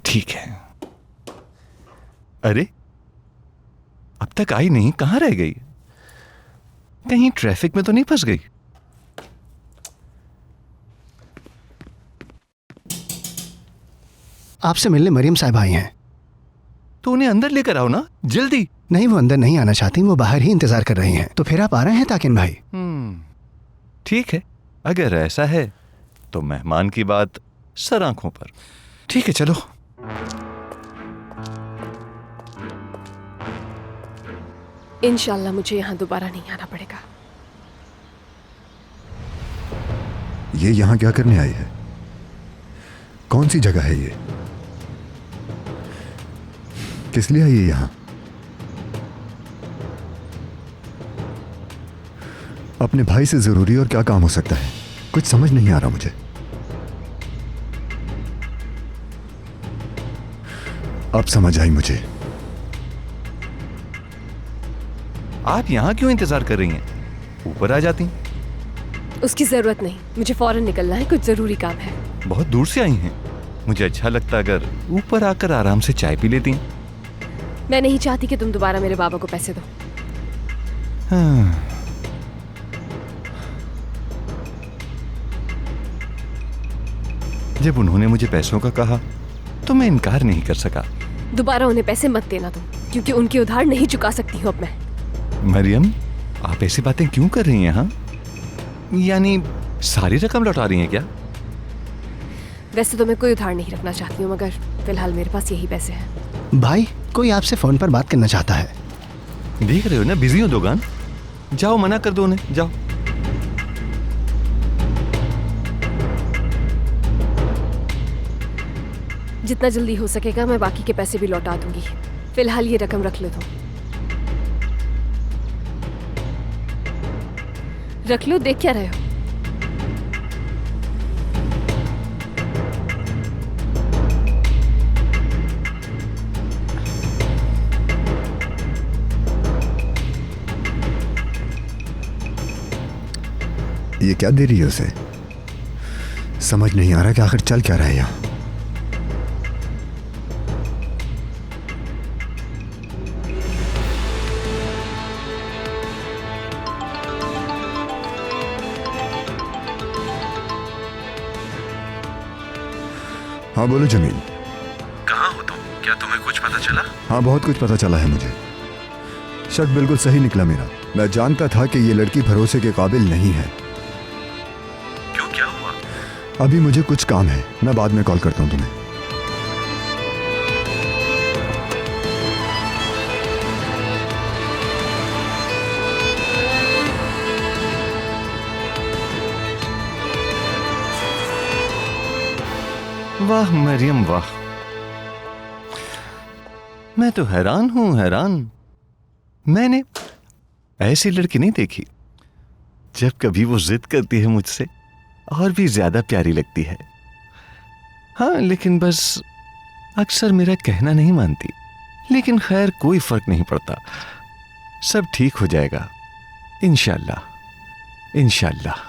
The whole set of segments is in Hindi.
ठीक है। अरे अब तक आई नहीं, कहां रह गई? कहीं ट्रैफिक में तो नहीं फंस गई? आपसे मिलने मरियम साहब आई हैं। तो उन्हें अंदर लेकर आओ ना, जल्दी। नहीं, वो अंदर नहीं आना चाहती, वो बाहर ही इंतजार कर रही हैं। तो फिर आप आ रहे हैं ताकिन भाई? ठीक है, अगर ऐसा है तो मेहमान की बात सर आंखों पर। ठीक है, चलो। इंशाल्लाह मुझे यहाँ दोबारा नहीं आना पड़ेगा। ये यहाँ क्या करने आई है? कौन सी जगह है ये? किस लिए आई है यहाँ? अपने भाई से जरूरी और क्या काम हो सकता है? कुछ समझ नहीं आ रहा मुझे। अब समझ आई मुझे। आप यहाँ क्यों इंतजार कर रही हैं? ऊपर आ जाती। उसकी जरूरत नहीं, मुझे फौरन निकलना है, कुछ जरूरी काम है। बहुत दूर से आई हैं, मुझे अच्छा लगता अगर ऊपर आकर आराम से चाय पी लेती। मैं नहीं चाहती कि तुम दोबारा मेरे बाबा को पैसे दो। हाँ। जब उन्होंने मुझे पैसों का कहा तो मैं इनकार नहीं कर सका। दोबारा उन्हें पैसे मत देना तुम, क्योंकि उनके उधार नहीं चुका सकती हूँ अब मैं। मरियम, आप ऐसी बातें क्यों कर रही हैं? हाँ, यानी सारी रकम लौटा रही हैं क्या? वैसे तो मैं कोई उधार नहीं रखना चाहती हूँ, मगर फिलहाल मेरे पास यही पैसे हैं। भाई, कोई आपसे फोन पर बात करना चाहता है। देख रहे हो ना, बिजी हो दोगान। जाओ, मना कर दो उन्हें, जाओ। जितना जल्दी हो सकेगा मैं बाकी के पैसे भी लौटा दूंगी। फिलहाल ये रकम रख लो तुम। रख लो, देख क्या रहे हो? ये क्या दे रही है उसे? समझ नहीं आ रहा कि आखिर चल क्या रहा है यहाँ। हाँ बोलो जमील। कहाँ हो तुम? क्या तुम्हें कुछ पता चला? हाँ, बहुत कुछ पता चला है मुझे। शक बिल्कुल सही निकला मेरा। मैं जानता था कि ये लड़की भरोसे के काबिल नहीं है। क्यों, क्या हुआ? अभी मुझे कुछ काम है, मैं बाद में कॉल करता हूँ तुम्हें। वाह मरियम वाह, मैं तो हैरान हूं, हैरान। मैंने ऐसी लड़की नहीं देखी। जब कभी वो जिद करती है मुझसे और भी ज्यादा प्यारी लगती है। हाँ, लेकिन बस अक्सर मेरा कहना नहीं मानती। लेकिन खैर, कोई फर्क नहीं पड़ता, सब ठीक हो जाएगा इंशाल्लाह, इंशाल्लाह।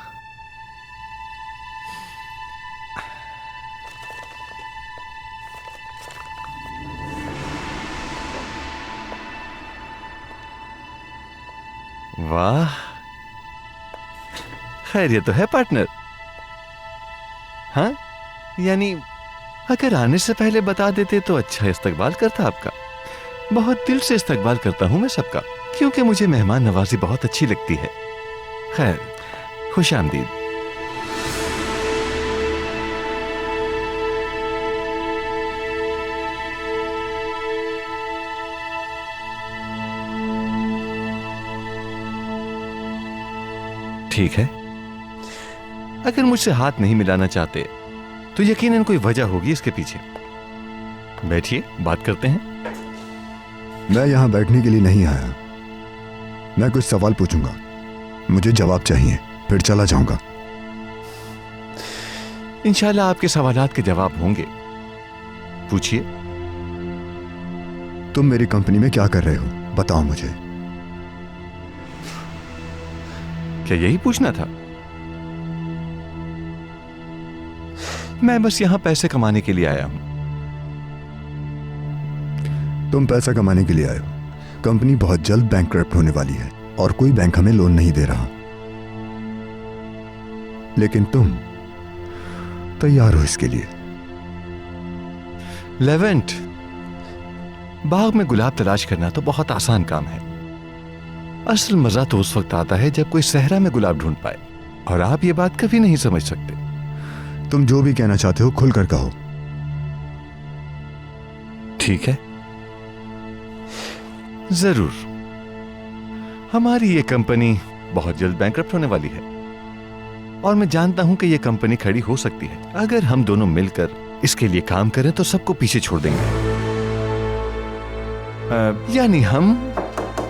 वाह, खैर ये तो है पार्टनर। हाँ, यानी अगर आने से पहले बता देते तो अच्छा इस्तकबाल करता आपका। बहुत दिल से इस्तकबाल करता हूं मैं सबका, क्योंकि मुझे मेहमान नवाजी बहुत अच्छी लगती है। खैर, खुश आमदीद। ठीक है, अगर मुझसे हाथ नहीं मिलाना चाहते तो यकीनन कोई वजह होगी इसके पीछे। बैठिए, बात करते हैं। मैं यहां बैठने के लिए नहीं आया। मैं कुछ सवाल पूछूंगा, मुझे जवाब चाहिए, फिर चला जाऊंगा। इंशाल्लाह आपके सवालात के जवाब होंगे। पूछिए। तुम मेरी कंपनी में क्या कर रहे हो, बताओ मुझे। क्या यही पूछना था? मैं बस यहां पैसे कमाने के लिए आया हूं। तुम पैसा कमाने के लिए आए हो। कंपनी बहुत जल्द बैंकक्रप्ट होने वाली है और कोई बैंक हमें लोन नहीं दे रहा, लेकिन तुम तैयार हो इसके लिए। लेवेंट, बाग में गुलाब तलाश करना तो बहुत आसान काम है। असल मजा तो उस वक्त आता है जब कोई सहरा में गुलाब ढूंढ पाए, और आप ये बात कभी नहीं समझ सकते। तुम जो भी कहना चाहते हो खुलकर कहो। ठीक है, जरूर। हमारी ये कंपनी बहुत जल्द बैंकक्रप्ट होने वाली है, और मैं जानता हूं कि ये कंपनी खड़ी हो सकती है। अगर हम दोनों मिलकर इसके लिए काम करें तो सबको पीछे छोड़ देंगे। यानी हम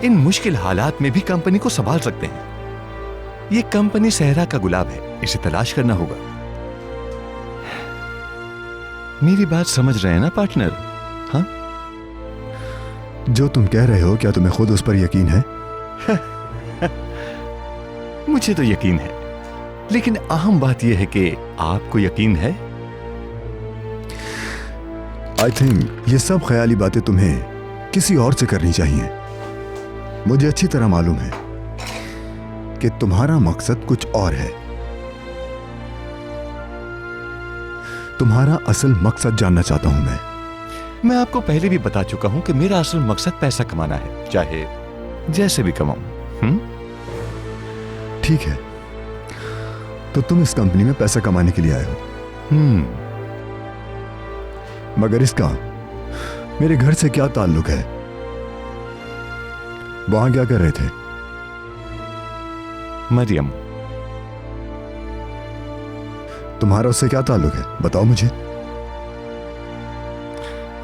इन मुश्किल हालात में भी कंपनी को संभाल सकते हैं। ये कंपनी सहरा का गुलाब है, इसे तलाश करना होगा। मेरी बात समझ रहे हैं ना पार्टनर? हाँ, जो तुम कह रहे हो क्या तुम्हें खुद उस पर यकीन है? मुझे तो यकीन है, लेकिन अहम बात यह है कि आपको यकीन है? आई थिंक ये सब ख्याली बातें तुम्हें किसी और से करनी चाहिए। मुझे अच्छी तरह मालूम है कि तुम्हारा मकसद कुछ और है। तुम्हारा असल मकसद जानना चाहता हूं मैं आपको पहले भी बता चुका हूं कि मेरा असल मकसद पैसा कमाना है, चाहे जैसे भी कमाऊं। ठीक है, तो तुम इस कंपनी में पैसा कमाने के लिए आए हो। मगर इसका मेरे घर से क्या ताल्लुक है? वहां क्या कर रहे थे? मरियम। तुम्हारा उससे क्या ताल्लुक है, बताओ मुझे।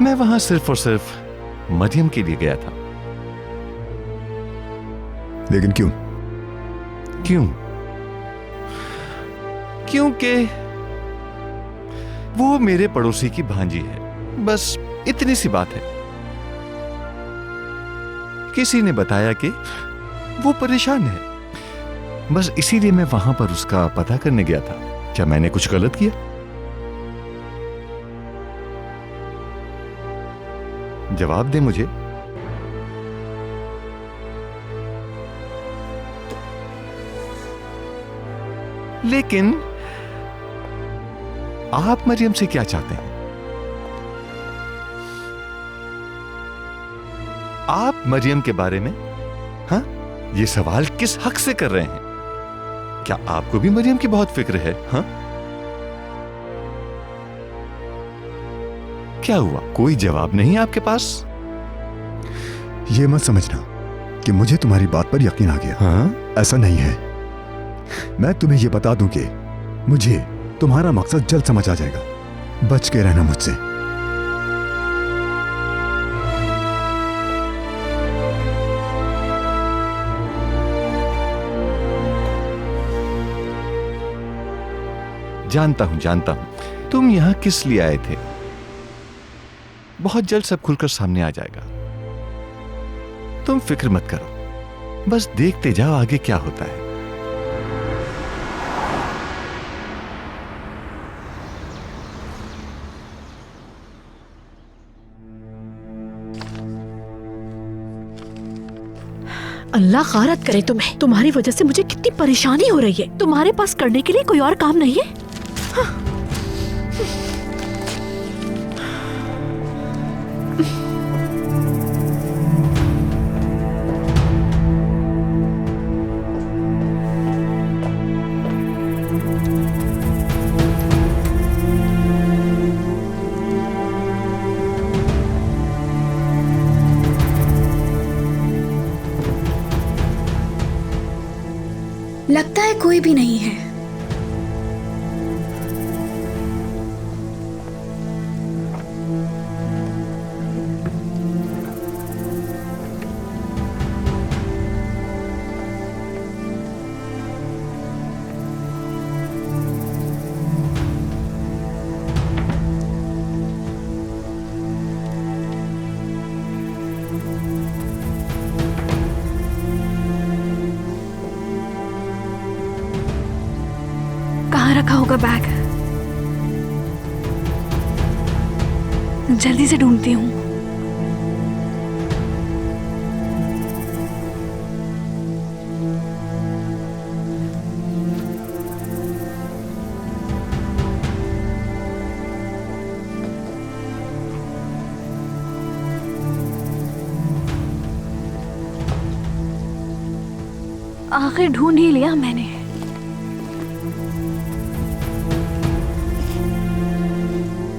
मैं वहां सिर्फ और सिर्फ मरियम के लिए गया था। लेकिन क्यों? क्योंकि वो मेरे पड़ोसी की भांजी है, बस इतनी सी बात है। किसी ने बताया कि वो परेशान है, बस इसीलिए मैं वहां पर उसका पता करने गया था। क्या मैंने कुछ गलत किया? जवाब दे मुझे। लेकिन आप मरियम से क्या चाहते हैं? आप मरियम के बारे में हाँ, ये सवाल किस हक से कर रहे हैं? क्या आपको भी मरियम की बहुत फिक्र है? हाँ, क्या हुआ? कोई जवाब नहीं आपके पास? यह मत समझना कि मुझे तुम्हारी बात पर यकीन आ गया। हाँ? ऐसा नहीं है। मैं तुम्हें यह बता दूं कि मुझे तुम्हारा मकसद जल्द समझ आ जाएगा। बच के रहना मुझसे। जानता हूं तुम यहां किस लिए आए थे। बहुत जल्द सब खुलकर सामने आ जाएगा। तुम फिक्र मत करो, बस देखते जाओ आगे क्या होता है। अल्लाह गारत करे तुम्हें। तुम्हारी वजह से मुझे कितनी परेशानी हो रही है। तुम्हारे पास करने के लिए कोई और काम नहीं है? हाँ। लगता है कोई भी नहीं है। कहाँ रखा होगा बैग? जल्दी से ढूंढती हूँ। आखिर ढूंढ ही लिया मैंने।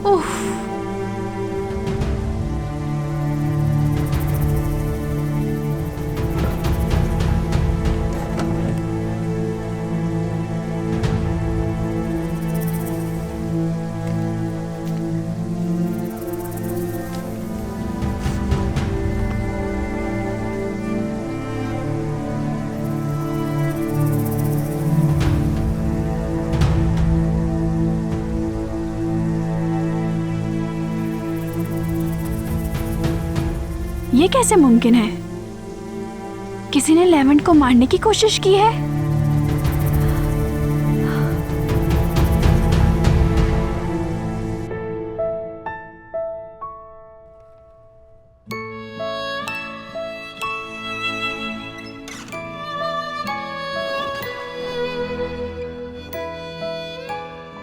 उफ, ये कैसे मुमकिन है? किसी ने लेवेंट को मारने की कोशिश की है?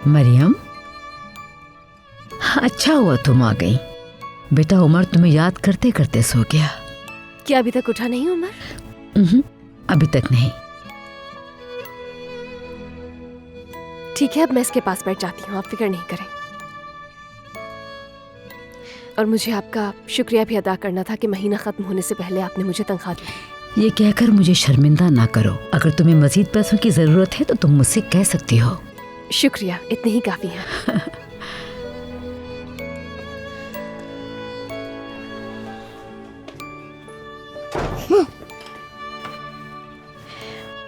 मरियम, अच्छा हुआ तुम आ गई। बेटा उमर तुम्हें याद करते करते सो गया। क्या अभी तक उठा नहीं उमर? अभी तक नहीं। ठीक है, अब मैं इसके पास बैठ जाती हूँ, आप फिक्र नहीं करें। और मुझे आपका शुक्रिया भी अदा करना था कि महीना खत्म होने से पहले आपने मुझे तनख्वाह दी। ये कहकर मुझे शर्मिंदा ना करो। अगर तुम्हें मजीद पैसों की जरूरत है तो तुम मुझसे कह सकती हो। शुक्रिया, इतने ही काफी है।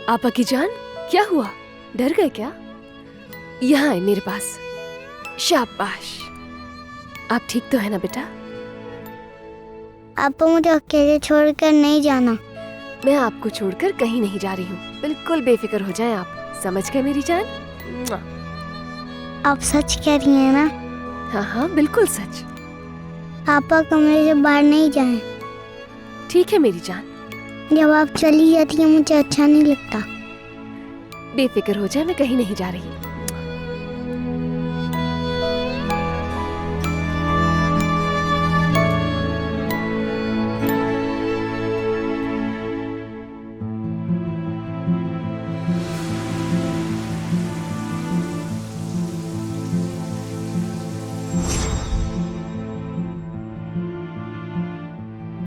आपा की जान, क्या हुआ? डर गए क्या? यहाँ आए मेरे पास। शाबाश। आप ठीक तो है ना बेटा? आपा मुझे अकेले छोड़कर नहीं जाना। मैं आपको छोड़कर कहीं नहीं जा रही हूँ, बिल्कुल बेफिक्र हो जाएं आप। समझ गए मेरी जान? आप सच कह रही हैं ना? हाँ हाँ, बिल्कुल सच। आपा कमरे से बाहर नहीं जाएं। ठीक है मेरी जान। जब आप चली जाती हैं मुझे अच्छा नहीं लगता। बेफिक्र हो जाए, मैं कहीं नहीं जा रही।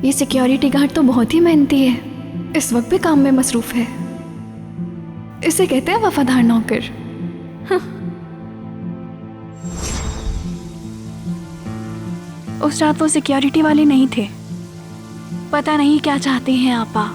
ये सिक्योरिटी गार्ड तो बहुत ही मेहनती है, इस वक्त भी काम में मसरूफ है। इसे कहते हैं वफादार नौकर। उस रात वो सिक्योरिटी वाले नहीं थे। पता नहीं क्या चाहते हैं आपा।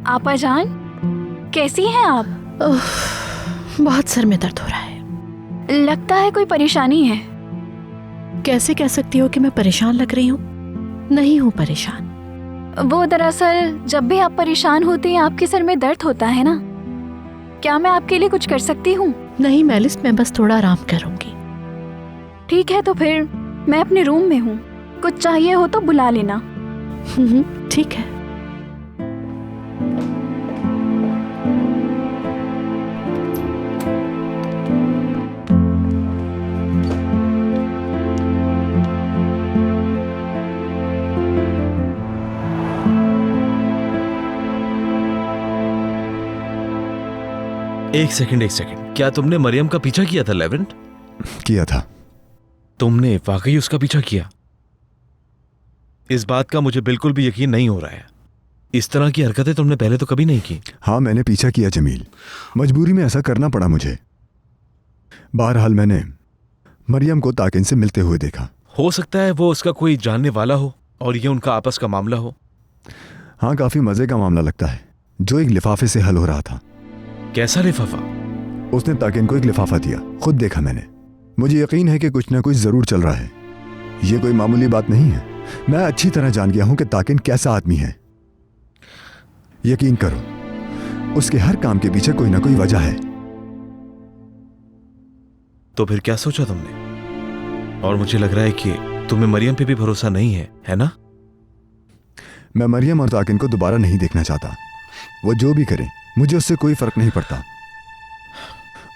आपा जान, कैसी हैं आप? बहुत सर में दर्द हो रहा है। लगता है कोई परेशानी है। कैसे कह सकती हो कि मैं परेशान लग रही हूँ? नहीं हूँ परेशान। वो दरअसल जब भी आप परेशान होती हैं आपके सर में दर्द होता है ना। क्या मैं आपके लिए कुछ कर सकती हूँ? नहीं मेलिस, मैं बस थोड़ा आराम करूंगी। ठीक है, तो फिर मैं अपने रूम में हूँ, कुछ चाहिए हो तो बुला लेना। ठीक है। एक सेकंड, क्या तुमने मरियम का पीछा किया था लेवेंट? किया था। तुमने वाकई उसका पीछा किया? इस बात का मुझे बिल्कुल भी यकीन नहीं हो रहा है। इस तरह की हरकतें तुमने पहले तो कभी नहीं की। हाँ, मैंने पीछा किया जमील, मजबूरी में ऐसा करना पड़ा मुझे। बहरहाल मैंने मरियम को ताकिन से मिलते हुए देखा। हो सकता है वो उसका कोई जानने वाला हो और ये उनका आपस का मामला हो। हाँ, काफी मजे का मामला लगता है, जो एक लिफाफे से हल हो रहा था। कैसा लिफाफा? उसने ताकिन को एक लिफाफा दिया, खुद देखा मैंने। मुझे यकीन है कि कुछ ना कुछ जरूर चल रहा है। ये कोई मामूली बात नहीं है। मैं अच्छी तरह जान गया हूं कि ताकिन कैसा आदमी है। यकीन करो, उसके हर काम के पीछे कोई ना कोई वजह है। तो फिर क्या सोचा तुमने? और मुझे लग रहा है कि तुम्हें मरियम पे भी भरोसा नहीं है ना? मैं मरियम और ताकिन को दोबारा नहीं देखना चाहता। वो जो भी करे मुझे उससे कोई फर्क नहीं पड़ता।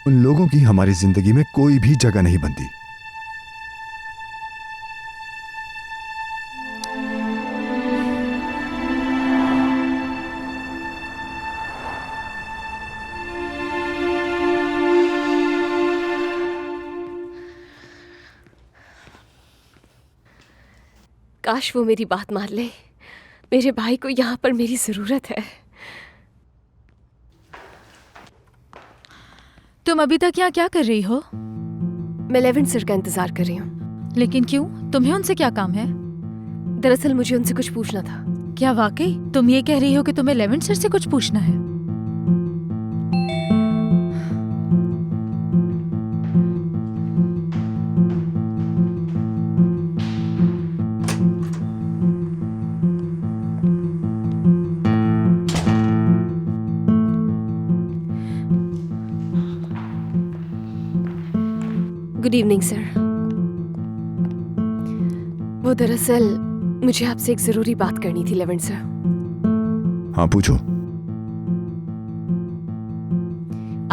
उन लोगों की हमारी जिंदगी में कोई भी जगह नहीं बनती। काश वो मेरी बात मान ले। मेरे भाई को यहाँ पर मेरी जरूरत है। तुम अभी तक यहाँ क्या कर रही हो? मैं लेवेंट सर का इंतजार कर रही हूँ। लेकिन क्यों? तुम्हें उनसे क्या काम है? दरअसल मुझे उनसे कुछ पूछना था। क्या वाकई तुम ये कह रही हो कि तुम्हें लेवेंट सर से कुछ पूछना है? Good evening sir. वो दरअसल मुझे आपसे एक जरूरी बात करनी थी लेवेंट सर। हाँ पूछो।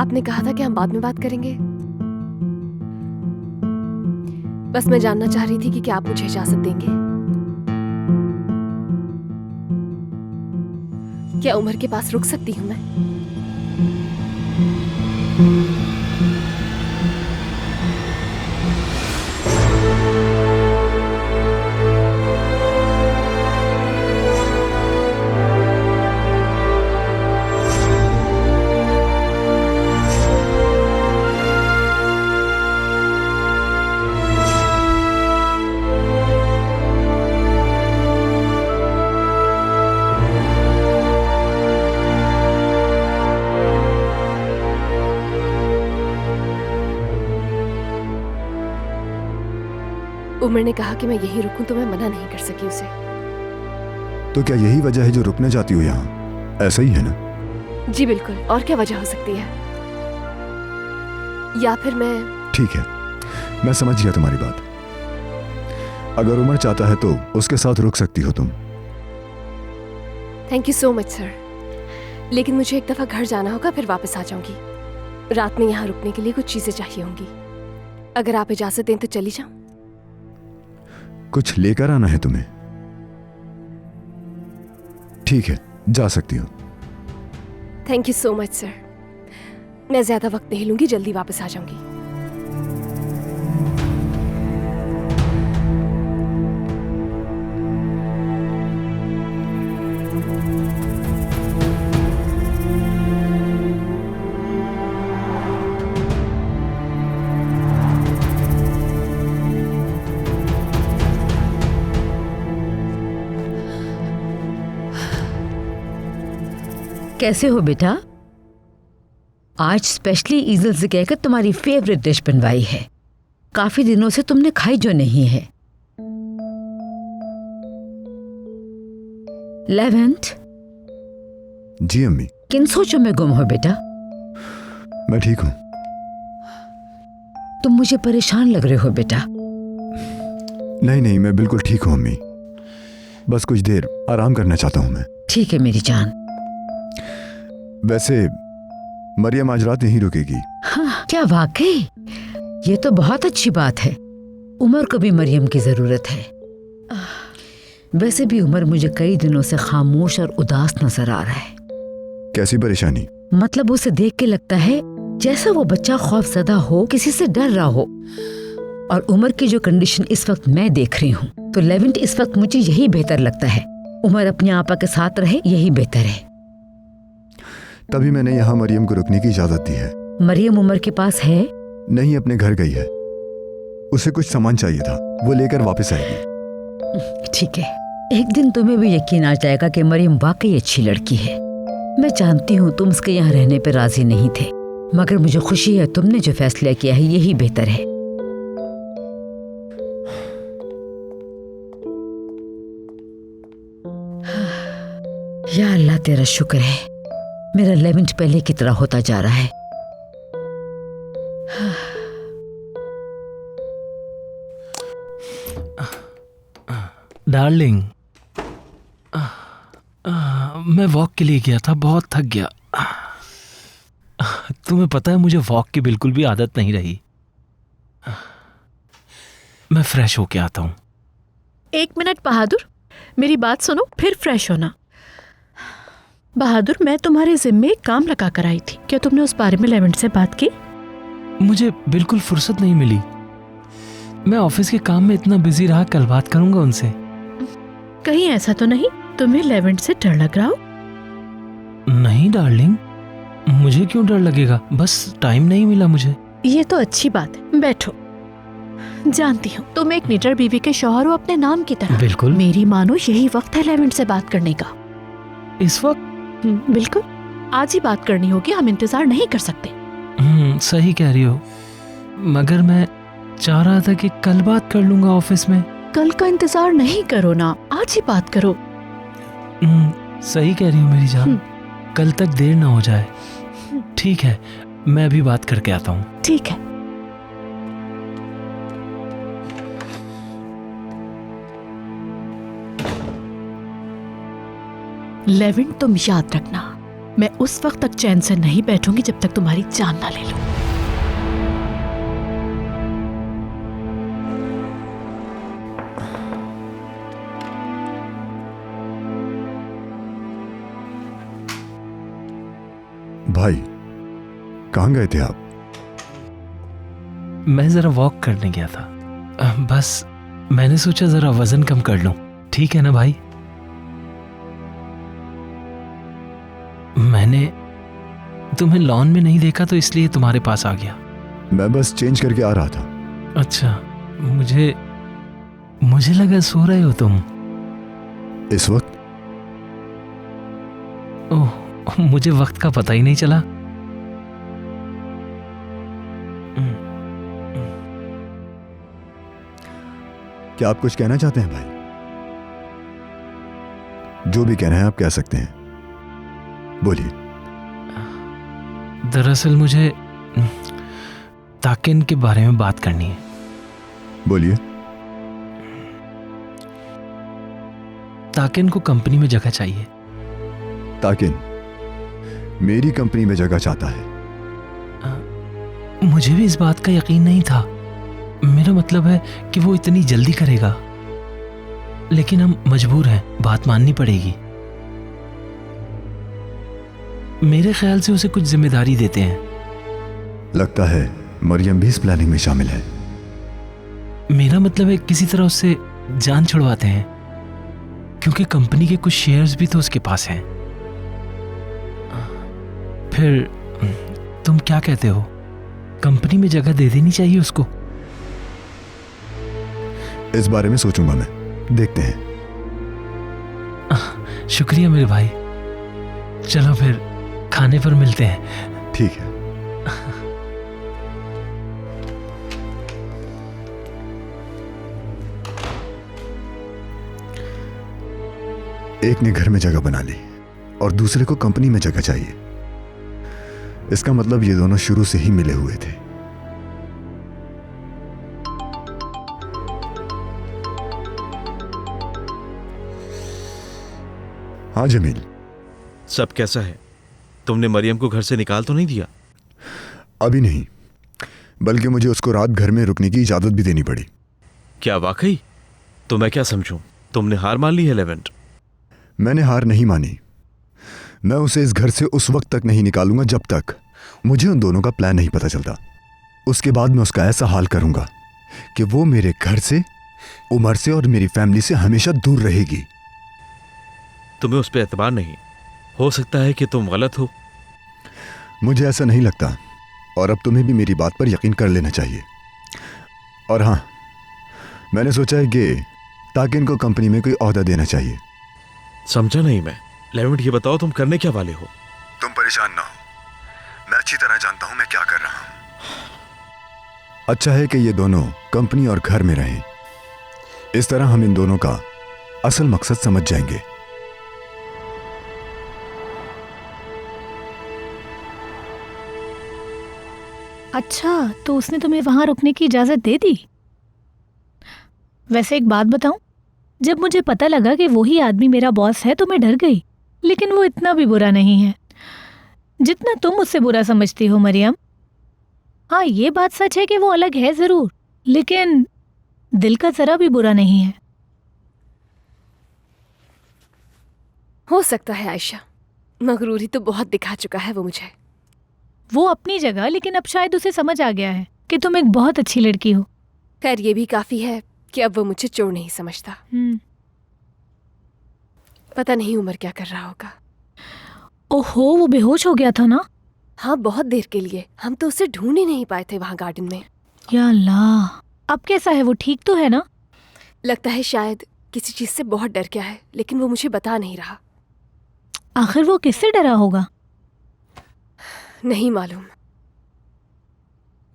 आपने कहा था कि हम बाद में बात करेंगे। बस मैं जानना चाह रही थी कि क्या आप मुझे इजाजत देंगे? क्या उमर के पास रुक सकती हूँ मैं? उमर ने कहा कि मैं यहीं रुकूं तो मैं मना नहीं कर सकी उसे। तो क्या यही वजह है जो रुकना चाहती हो यहाँ? ऐसा ही है ना? जी बिल्कुल। और क्या वजह हो सकती है? या फिर मैं... ठीक है, मैं समझ गया तुम्हारी बात। अगर उमर चाहता है तो उसके साथ रुक सकती हो तुम। Thank you so much sir. लेकिन मुझे एक दफा घर जाना होगा, फिर वापस आ जाऊंगी। रात में यहाँ रुकने के लिए कुछ चीजें चाहिए होंगी। अगर आप इजाजत दें तो चली जाऊं। कुछ लेकर आना है तुम्हें? ठीक है, जा सकती हो। Thank you so much sir. मैं ज्यादा वक्त नहीं लूंगी, जल्दी वापस आ जाऊंगी। कैसे हो बेटा? आज स्पेशली ईजल से कहकर तुम्हारी फेवरेट डिश बनवाई है। काफी दिनों से तुमने खाई जो नहीं है। लेवेंट। जी अम्मी। किन सोचों में गुम हो बेटा? मैं ठीक हूं। तुम मुझे परेशान लग रहे हो बेटा। नहीं नहीं, मैं बिल्कुल ठीक हूं अम्मी। बस कुछ देर आराम करना चाहता हूं मैं। ठीक है मेरी जान। वैसे मरियम आज रात यहीं रुकेगी। हाँ, क्या वाकई? ये तो बहुत अच्छी बात है। उमर को भी मरियम की जरूरत है। वैसे भी उमर मुझे कई दिनों से खामोश और उदास नजर आ रहा है। कैसी परेशानी? मतलब उसे देख के लगता है जैसा वो बच्चा खौफजदा हो, किसी से डर रहा हो। और उमर की जो कंडीशन इस वक्त मैं देख रही हूँ, तो लेवेंट इस वक्त मुझे यही बेहतर लगता है। उमर अपने आपा के साथ रहे, यही बेहतर है। तभी मैंने यहाँ मरियम को रुकने की इजाजत दी है। मरियम उमर के पास है? नहीं, अपने घर गई है। उसे कुछ सामान चाहिए था, वो लेकर वापस आएगी। ठीक है, एक दिन तुम्हें भी यकीन आ जाएगा कि मरियम वाकई अच्छी लड़की है। मैं जानती हूँ तुम उसके यहाँ रहने पर राजी नहीं थे, मगर मुझे खुशी है तुमने जो फैसला किया है यही बेहतर है। या अल्लाह तेरा शुक्र है, मेरा लेवेंट पहले की तरह होता जा रहा है। डार्लिंग, मैं वॉक के लिए गया था, बहुत थक गया। तुम्हें पता है मुझे वॉक की बिल्कुल भी आदत नहीं रही। मैं फ्रेश होके आता हूँ। 1 मिनट बहादुर, मेरी बात सुनो फिर फ्रेश होना। बहादुर, मैं तुम्हारे जिम्मे एक काम लगा कर आई थी, क्या तुमने उस बारे में लेवेंट से बात की? मुझे बिल्कुल फुर्सत नहीं मिली। मैं ऑफिस के काम में इतना बिजी रहा, कल बात करूंगा उनसे। कहीं ऐसा तो नहीं तुम्हें लेवेंट से डर लग रहा हो? नहीं डार्लिंग, मुझे क्यों डर लगेगा, बस टाइम नहीं मिला मुझे। ये तो अच्छी बात है, बैठो। जानती हूँ तुम एक निडर बीवी के शौहर हो अपने नाम की तरह। बिल्कुल। मेरी मानो यही वक्त है लेवेंट से बात करने का। इस वक्त? बिल्कुल, आज ही बात करनी होगी, हम इंतजार नहीं कर सकते। सही कह रही हो, मगर मैं चाह रहा था कि कल बात कर लूंगा ऑफिस में। कल का इंतजार नहीं करो ना, आज ही बात करो। सही कह रही हो मेरी जान, कल तक देर ना हो जाए। ठीक है, मैं अभी बात करके आता हूँ। ठीक है। लेवेंट, तुम याद रखना, मैं उस वक्त तक चैन से नहीं बैठूंगी जब तक तुम्हारी जान ना ले लूं। भाई, कहाँ गए थे आप? मैं जरा वॉक करने गया था, बस मैंने सोचा जरा वजन कम कर लूं। ठीक है ना भाई? मैंने तुम्हें लॉन में नहीं देखा तो इसलिए तुम्हारे पास आ गया। मैं बस चेंज करके आ रहा था। अच्छा, मुझे लगा सो रहे हो तुम इस वक्त। ओह, मुझे वक्त का पता ही नहीं चला। क्या आप कुछ कहना चाहते हैं भाई? जो भी कहना है आप कह सकते हैं, बोलिए। दरअसल मुझे ताकिन के बारे में बात करनी है। बोलिए। ताकिन को कंपनी में जगह चाहिए। ताकिन मेरी कंपनी में जगह चाहता है? मुझे भी इस बात का यकीन नहीं था। मेरा मतलब है कि वो इतनी जल्दी करेगा, लेकिन हम मजबूर हैं, बात माननी पड़ेगी। मेरे ख्याल से उसे कुछ जिम्मेदारी देते हैं। लगता है मरियम भी इस प्लानिंग में शामिल है। मेरा मतलब है किसी तरह उससे जान छुड़वाते हैं, क्योंकि कंपनी के कुछ शेयर्स भी तो उसके पास हैं। फिर तुम क्या कहते हो, कंपनी में जगह दे देनी चाहिए उसको? इस बारे में सोचूंगा मैं, देखते हैं। शुक्रिया मेरे भाई, चलो फिर खाने पर मिलते हैं। ठीक है। एक ने घर में जगह बना ली और दूसरे को कंपनी में जगह चाहिए। इसका मतलब ये दोनों शुरू से ही मिले हुए थे। हाँ जमील। सब कैसा है? तुमने मरियम को घर से निकाल तो नहीं दिया? अभी नहीं, बल्कि मुझे उसको रात घर में रुकने की इजाजत भी देनी पड़ी। क्या वाकई? तो मैं क्या समझूं, तुमने हार मान ली है लेवेंट? मैंने हार नहीं मानी। मैं उसे इस घर से उस वक्त तक नहीं निकालूंगा जब तक मुझे उन दोनों का प्लान नहीं पता चलता। उसके बाद मैं उसका ऐसा हाल करूंगा कि वो मेरे घर से, उमर से और मेरी फैमिली से हमेशा दूर रहेगी। तुम्हें उस पर एतबार नहीं? हो सकता है कि तुम गलत हो। मुझे ऐसा नहीं लगता, और अब तुम्हें भी मेरी बात पर यकीन कर लेना चाहिए। और हाँ, मैंने सोचा है कि ताकिन को कंपनी में कोई ओहदा देना चाहिए। समझा नहीं मैं। लेवेंट, ये बताओ तुम करने क्या वाले हो? तुम परेशान ना हो, मैं अच्छी तरह जानता हूं मैं क्या कर रहा हूं। अच्छा है कि ये दोनों कंपनी और घर में रहें। इस तरह हम इन दोनों का असल मकसद समझ जाएंगे। अच्छा, तो उसने तुम्हें वहां रुकने की इजाजत दे दी? वैसे एक बात बताऊं, जब मुझे पता लगा कि वही आदमी मेरा बॉस है तो मैं डर गई, लेकिन वो इतना भी बुरा नहीं है जितना तुम उससे बुरा समझती हो मरियम। हाँ, ये बात सच है कि वो अलग है जरूर, लेकिन दिल का जरा भी बुरा नहीं है। हो सकता है आयशा, मगरूरी तो बहुत दिखा चुका है वो मुझे। वो अपनी जगह, लेकिन अब शायद उसे समझ आ गया है कि तुम एक बहुत अच्छी लड़की हो। खैर ये भी काफी है कि अब वो मुझे चोर नहीं समझता। पता नहीं उमर क्या कर रहा होगा। ओहो, वो बेहोश हो गया था ना? हाँ, बहुत देर के लिए। हम तो उसे ढूंढ ही नहीं पाए थे वहां गार्डन में। या अल्लाह, अब कैसा है वो? ठीक तो है ना? लगता है शायद किसी चीज से बहुत डर गया है, लेकिन वो मुझे बता नहीं रहा। आखिर वो किससे डरा होगा? नहीं मालूम।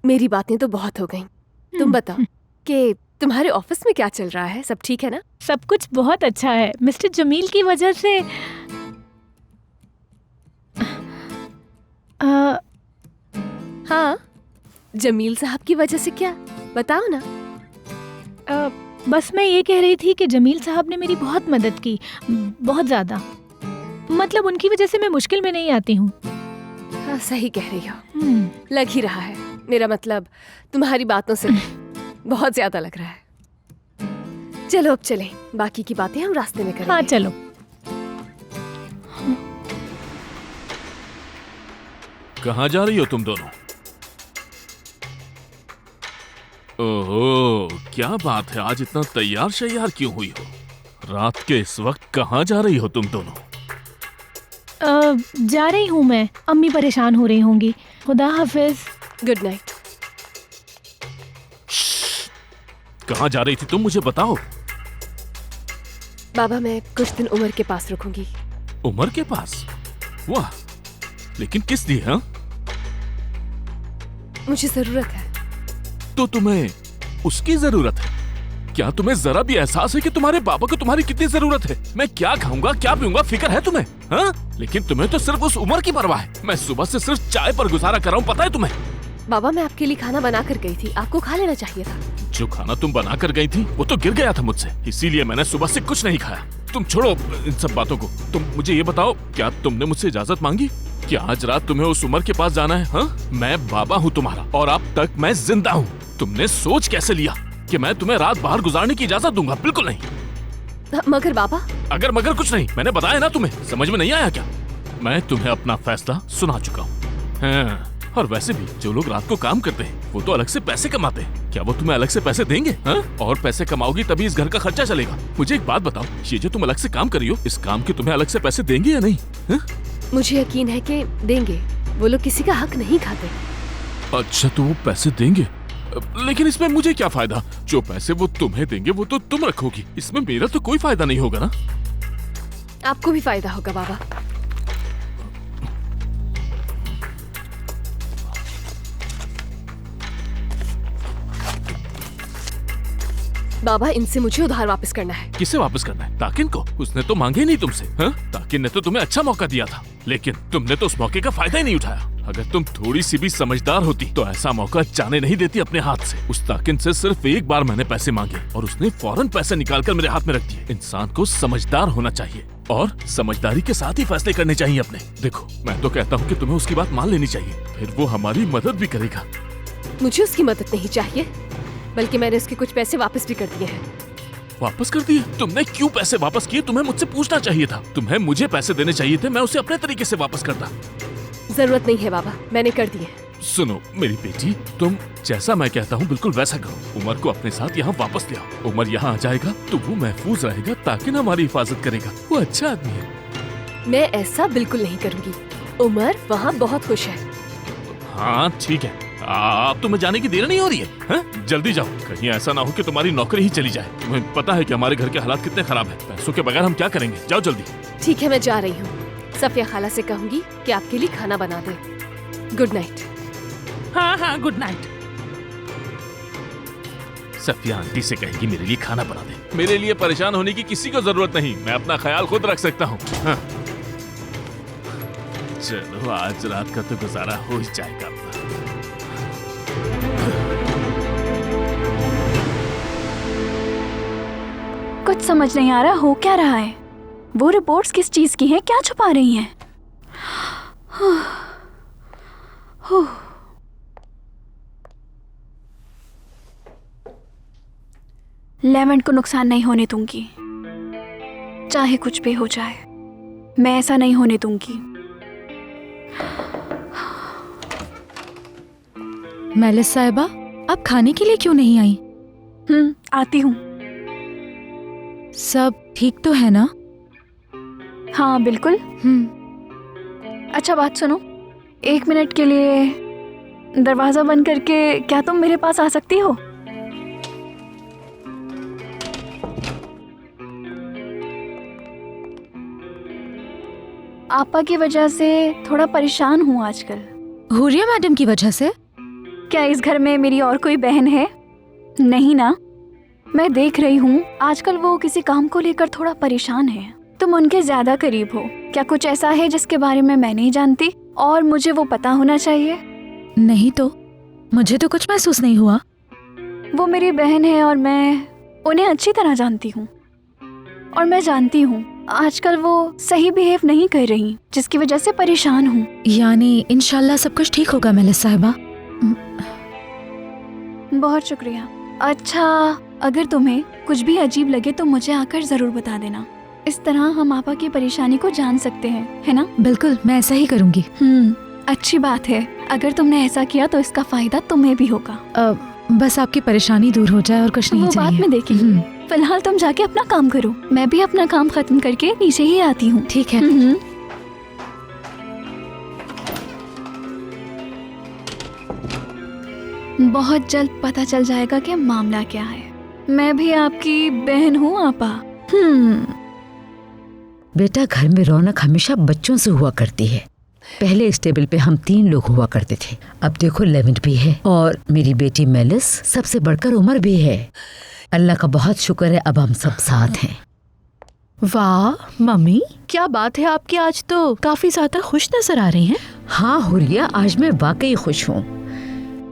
मेरी बातें तो बहुत हो गईं। तुम बताओ कि तुम्हारे ऑफिस में क्या चल रहा है? सब ठीक है ना? सब कुछ बहुत अच्छा है। मिस्टर जमील की वजह से हाँ, जमील साहब की वजह से क्या? बताओ ना। बस मैं ये कह रही थी कि जमील साहब ने मेरी बहुत मदद की, बहुत ज्यादा। मतलब उनकी वजह से मैं मुश्किल में नहीं आती हूँ। हाँ, सही कह रही हो। लग ही रहा है। मेरा मतलब तुम्हारी बातों से बहुत ज्यादा लग रहा है। चलो अब चलें, बाकी की बातें हम रास्ते में करेंगे। हाँ चलो। कहाँ जा रही हो तुम दोनों? ओहो, क्या बात है, आज इतना तैयार शैयार क्यों हुई हो? रात के इस वक्त कहाँ जा रही हो तुम दोनों? जा रही हूँ मैं। अम्मी परेशान हो रही होंगी। खुदा हाफिज। Good night. कहाँ जा रही थी तुम, मुझे बताओ। बाबा, मैं कुछ दिन उमर के पास रुकूंगी। उमर के पास? वाह, लेकिन किस लिए? हाँ, मुझे जरूरत है। तो तुम्हें उसकी जरूरत है? क्या तुम्हें जरा भी एहसास है कि तुम्हारे बाबा को तुम्हारी कितनी जरूरत है? मैं क्या खाऊंगा, क्या पीऊंगा, फिक्र है तुम्हें? हाँ, लेकिन तुम्हें तो सिर्फ उस उमर की परवाह है। मैं सुबह से सिर्फ चाय पर गुजारा कर रहा हूँ, पता है तुम्हें? बाबा, मैं आपके लिए खाना बना कर गई थी, आपको खा लेना चाहिए था। जो खाना तुम बना कर गई थी वो तो गिर गया था मुझसे, इसीलिए मैंने सुबह से कुछ नहीं खाया। तुम छोड़ो इन सब बातों को। तुम मुझे ये बताओ, क्या तुमने मुझसे इजाजत मांगी कि आज रात तुम्हें उस उमर के पास जाना है? हाँ, मैं बाबा हूँ तुम्हारा और अब तक मैं जिंदा हूँ। तुमने सोच कैसे लिया कि मैं तुम्हें रात बाहर गुजारने की इजाजत दूंगा? बिल्कुल नहीं। मगर बाबा। अगर मगर कुछ नहीं, मैंने बताया ना तुम्हें, समझ में नहीं आया क्या? मैं तुम्हें अपना फैसला सुना चुका हूँ। और वैसे भी जो लोग रात को काम करते हैं वो तो अलग से पैसे कमाते हैं। क्या वो तुम्हें अलग से पैसे देंगे? हाँ? और पैसे कमाओगी तभी इस घर का खर्चा चलेगा। मुझे एक बात बताओ, ये जो तुम अलग से काम कर रही हो, इस काम के तुम्हें अलग से पैसे देंगे या नहीं? हा? मुझे यकीन है कि देंगे। वो लोग किसी का हक नहीं खाते। अच्छा, तो वो पैसे देंगे, लेकिन इसमें मुझे क्या फायदा? जो पैसे वो तुम्हें देंगे वो तो तुम रखोगी, इसमें मेरा तो कोई फायदा नहीं होगा ना? आपको भी फायदा होगा बाबा। बाबा, इनसे मुझे उधार वापस करना है। किसे वापस करना है? ताकिन को? उसने तो मांगे ही नहीं तुमसे। हाँ? ताकिन ने तो तुम्हें अच्छा मौका दिया था, लेकिन तुमने तो उस मौके का फायदा ही नहीं उठाया। अगर तुम थोड़ी सी भी समझदार होती तो ऐसा मौका जाने नहीं देती अपने हाथ से। उस ताकिन से सिर्फ एक बार मैंने पैसे मांगे और उसने फौरन पैसे निकालकर मेरे हाथ में रख दिए। इंसान को समझदार होना चाहिए और समझदारी के साथ ही फैसले करने चाहिए अपने। देखो, मैं तो कहता हूँ कि तुम्हें उसकी बात मान लेनी चाहिए, फिर वो हमारी मदद भी करेगा। मुझे उसकी मदद नहीं चाहिए, बल्कि मैंने उसके कुछ पैसे वापस भी कर दिए हैं। वापस कर दिए? तुमने क्यों पैसे वापस किए? तुम्हें मुझसे पूछना चाहिए था। तुम्हें मुझे पैसे देने चाहिए थे, मैं उसे अपने तरीके से वापस करता। जरूरत नहीं है बाबा, मैंने कर दिए। सुनो मेरी बेटी, तुम जैसा मैं कहता हूँ बिल्कुल वैसा करो। उमर को अपने साथ यहाँ वापस ले आओ। उमर यहाँ आ जाएगा तो वो महफूज रहेगा, ताकि न हमारी हिफाजत करेगा। वो अच्छा आदमी है। मैं ऐसा बिल्कुल नहीं करूँगी। उमर वहाँ बहुत खुश है। हाँ ठीक है, अब तुम्हें जाने की देर नहीं हो रही है, है? जल्दी जाओ, कहीं ऐसा ना हो कि तुम्हारी नौकरी ही चली जाए। तुम्हें पता है कि हमारे घर के हालात कितने खराब हैं। पैसों के बगैर हम क्या करेंगे? जाओ जल्दी। ठीक है, मैं जा रही हूँ। सफिया खाला से कहूँगी कि आपके लिए खाना बना दे। Good night. हाँ हाँ, गुड नाइट। सफिया आंटी से कहेगी मेरे लिए खाना बना दे। मेरे लिए परेशान होने की किसी को जरूरत नहीं, मैं अपना ख्याल खुद रख सकता हूँ। हाँ। चलो, आज रात का तो गुजारा हो ही जाएगा अपना। समझ नहीं आ रहा हो क्या रहा है। वो रिपोर्ट्स किस चीज की हैं, क्या छुपा रही हैं? लेवेंट को नुकसान नहीं होने दूंगी, चाहे कुछ भी हो जाए। मैं ऐसा नहीं होने दूंगी। मेलिस साहिबा, आप खाने के लिए क्यों नहीं आई? आती हूँ। सब ठीक तो है ना? हाँ बिल्कुल। अच्छा बात सुनो, 1 मिनट के लिए दरवाजा बंद करके क्या तुम मेरे पास आ सकती हो? आपा की वजह से थोड़ा परेशान हूँ आजकल। हुरिया मैडम की वजह से? क्या इस घर में मेरी और कोई बहन है? नहीं ना। मैं देख रही हूँ आजकल वो किसी काम को लेकर थोड़ा परेशान है। तुम उनके ज्यादा करीब हो। क्या कुछ ऐसा है जिसके बारे में मैं नहीं जानती और मुझे वो पता होना चाहिए? नहीं तो मुझे तो कुछ महसूस नहीं हुआ। वो मेरी बहन है और मैं उन्हें अच्छी तरह जानती हूँ। और मैं जानती हूँ आजकल वो सही बिहेव नहीं कर रही, जिसकी वजह से परेशान हूँ। यानी इंशाल्लाह सब कुछ ठीक होगा मेलिस साहिबा। बहुत शुक्रिया। अच्छा, अगर तुम्हें कुछ भी अजीब लगे तो मुझे आकर जरूर बता देना। इस तरह हम आपा की परेशानी को जान सकते हैं, है ना? बिल्कुल, मैं ऐसा ही करूँगी। अच्छी बात है। अगर तुमने ऐसा किया तो इसका फायदा तुम्हें भी होगा। बस आपकी परेशानी दूर हो जाए और कुछ नहीं चाहिए। वो बात में देखेंगे। फिलहाल तुम जाके अपना काम करो, मैं भी अपना काम खत्म करके नीचे ही आती हूँ। ठीक है। बहुत जल्द पता चल जाएगा कि मामला क्या है। मैं भी आपकी बहन हूँ आपा। बेटा, घर में रौनक हमेशा बच्चों से हुआ करती है। पहले इस टेबल पे हम 3 लोग हुआ करते थे, अब देखो लेवेंट भी है और मेरी बेटी मेलिस, सबसे बढ़कर उमर भी है। अल्लाह का बहुत शुक्र है अब हम सब साथ हैं। वाह मम्मी, क्या बात है आपकी, आज तो काफी ज्यादा खुश नजर आ रही हैं। हाँ हुरिया, आज मैं वाकई खुश हूँ।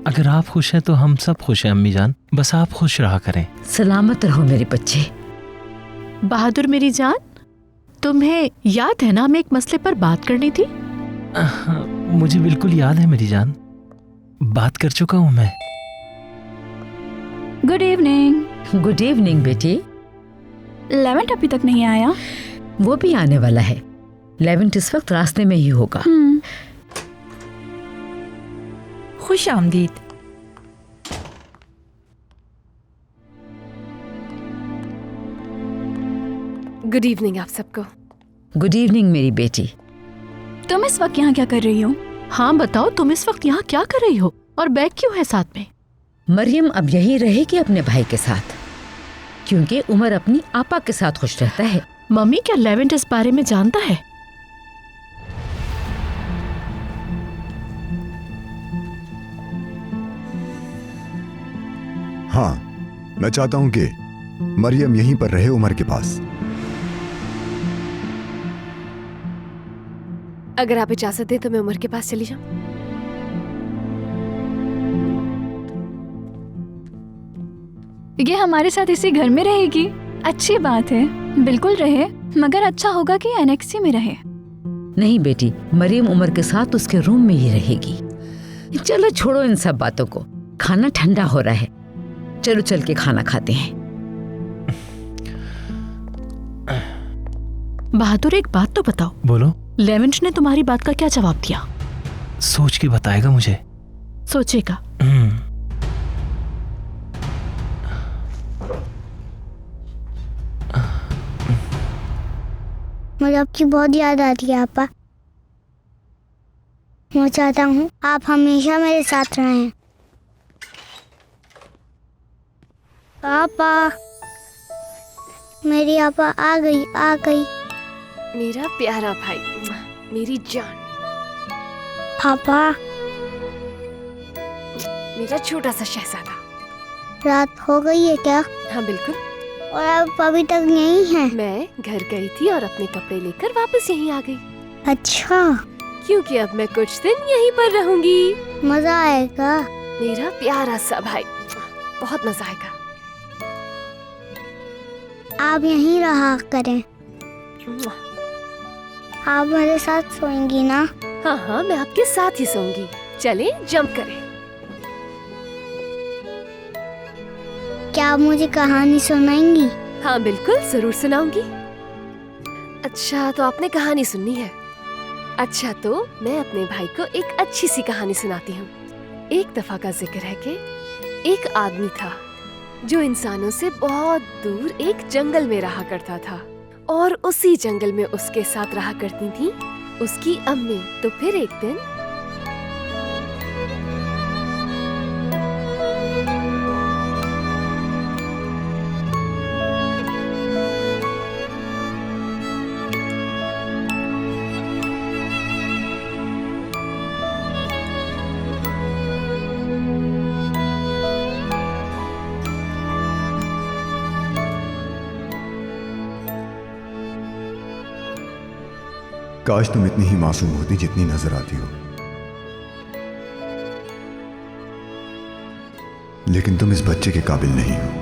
अगर आप खुश हैं तो हम सब खुश हैं अम्मी जान, बस आप खुश रहा करें। सलामत रहो मेरे बच्चे। बहादुर मेरी जान, तुम्हें याद है ना हमें एक मसले पर बात करनी थी? मुझे बिल्कुल याद है मेरी जान, बात कर चुका हूँ मैं। Good evening. गुड इवनिंग बेटी। लेवेंट अभी तक नहीं आया? वो भी आने वाला है। लेवेंट इस वक्त रास्ते में ही होगा। खुश आमदीद। गुड इवनिंग आप सबको। गुड इवनिंग मेरी बेटी। तुम इस वक्त यहाँ क्या कर रही हो? हाँ बताओ, तुम इस वक्त यहाँ क्या कर रही हो और बैग क्यों है साथ में? मरियम अब यही रहेगी अपने भाई के साथ, क्योंकि उमर अपनी आपा के साथ खुश रहता है। मम्मी, क्या लेवेंट इस बारे में जानता है? हाँ, मैं चाहता हूं कि मरियम यहीं पर रहे उमर के पास। अगर आप इजाजत दें तो मैं उमर के पास चली जाऊं। ये हमारे साथ इसी घर में रहेगी। अच्छी बात है, बिल्कुल रहे, मगर अच्छा होगा कि एनेक्सी में रहे। नहीं बेटी, मरियम उमर के साथ उसके रूम में ही रहेगी। चलो छोड़ो इन सब बातों को, खाना ठंडा हो रहा है, चलो चल के खाना खाते हैं। बहादुर, एक बात तो बताओ। बोलो। लेवेंट ने तुम्हारी बात का क्या जवाब दिया? सोच के बताएगा मुझे। सोचेगा? मुझे आपकी बहुत याद आती है आपा। मैं चाहता हूँ आप हमेशा मेरे साथ रहें। पापा, मेरी आपा आ गई, आ गई। मेरा प्यारा भाई, मेरी जान। पापा, मेरा छोटा सा शहजादा। रात हो गई है क्या? हाँ बिल्कुल। और आप अभी तक यहीं हैं? मैं घर गई थी और अपने कपड़े लेकर वापस यहीं आ गई। अच्छा। क्योंकि अब मैं कुछ दिन यहीं पर रहूंगी। मजा आएगा। मेरा प्यारा सा भाई, बहुत मजा आएगा। आप यहीं रहा करें। आप मेरे साथ सोएंगी ना? हाँ हाँ, मैं आपके साथ ही सोऊंगी। चले जंप करें। क्या आप मुझे कहानी सुनाएंगी? हाँ बिल्कुल, जरूर सुनाऊंगी। अच्छा, तो आपने कहानी सुननी है? अच्छा, तो मैं अपने भाई को एक अच्छी सी कहानी सुनाती हूँ। एक दफा का जिक्र है कि एक आदमी था जो इंसानों से बहुत दूर एक जंगल में रहा करता था, और उसी जंगल में उसके साथ रहा करती थी उसकी अम्मी। तो फिर एक दिन काश तुम इतनी ही मासूम होती जितनी नजर आती हो, लेकिन तुम इस बच्चे के काबिल नहीं हो।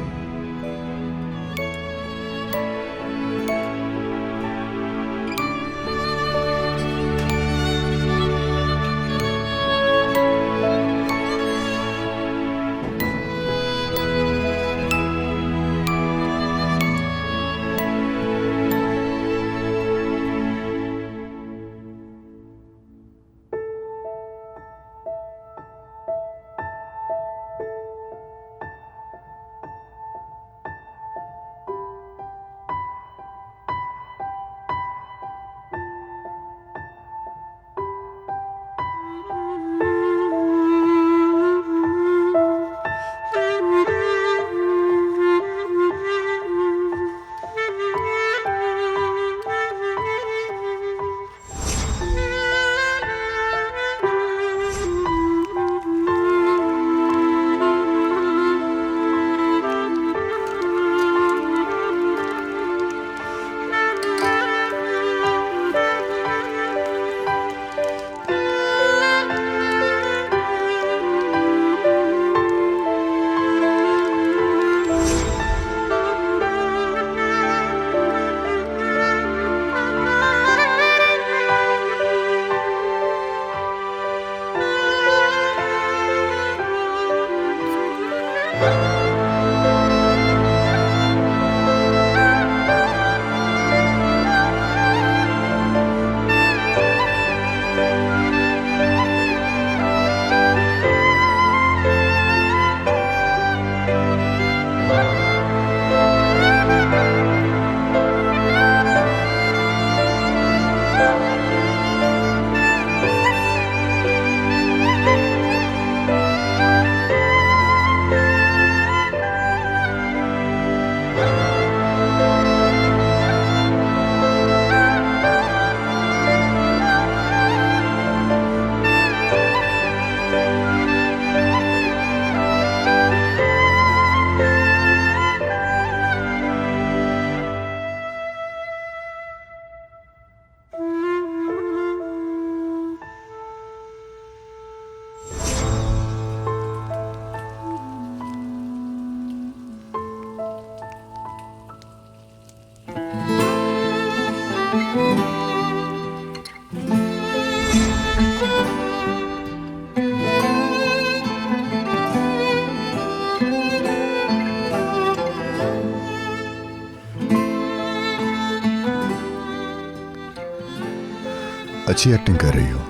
अच्छी एक्टिंग कर रही हो।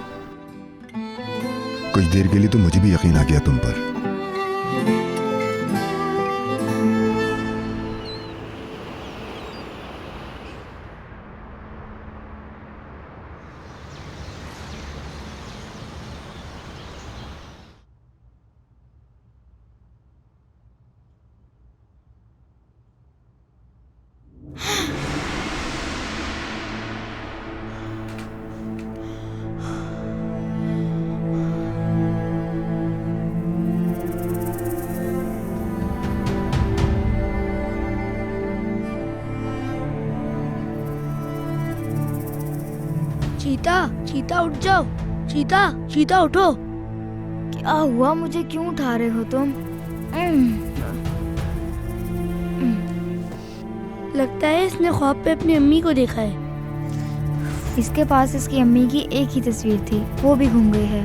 कुछ देर के लिए तो मुझे भी यकीन आ गया तुम पर। चीता, चीता उठ जाओ। चीता, चीता उठो। क्या हुआ? मुझे क्यों उठा रहे हो तुम? लगता है इसने ख्वाब पे अपनी अम्मी को देखा है। इसके पास इसकी अम्मी की एक ही तस्वीर थी, वो भी घूम गई है।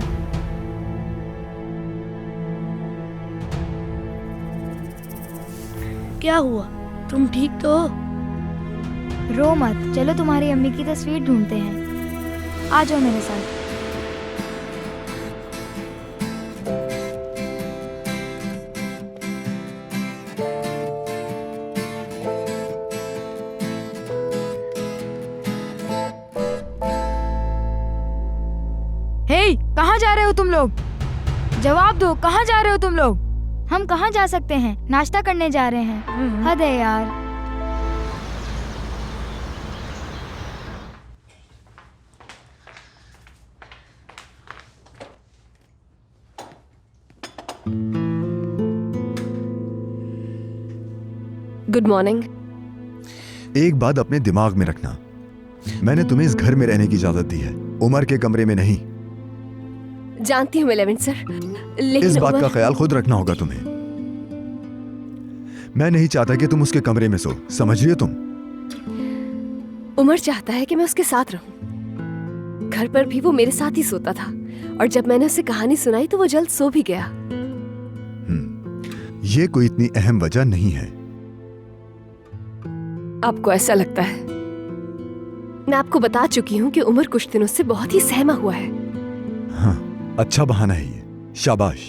क्या हुआ, तुम ठीक तो हो? रो मत, चलो तुम्हारी अम्मी की तस्वीर ढूंढते हैं। आ जाओ मेरे साथ। हे, कहाँ जा रहे हो तुम लोग? जवाब दो, कहाँ जा रहे हो तुम लोग? हम कहाँ जा सकते हैं? नाश्ता करने जा रहे हैं। हद है यार। Good morning. एक बात अपने दिमाग में रखना, मैंने तुम्हें इस घर में रहने की इजाजत दी है, उमर के कमरे में नहीं। जानती हूँ मैं लेवेंट सर, लेकिन इस बात का ख्याल खुद रखना होगा तुम्हें। मैं नहीं चाहता कि तुम उसके कमरे में सो, समझ रही हो तुम? उमर चाहता है कि मैं उसके साथ रहूं। घर पर भी वो मेरे साथ ही सोता था, और जब मैंने उसे कहानी सुनाई तो वो जल्द सो भी गया। ये कोई इतनी अहम वजह नहीं है। आपको ऐसा लगता है? मैं आपको बता चुकी हूँ कि उमर कुछ दिनों से बहुत ही सहमा हुआ है। हाँ, अच्छा बहाना है ये, शाबाश।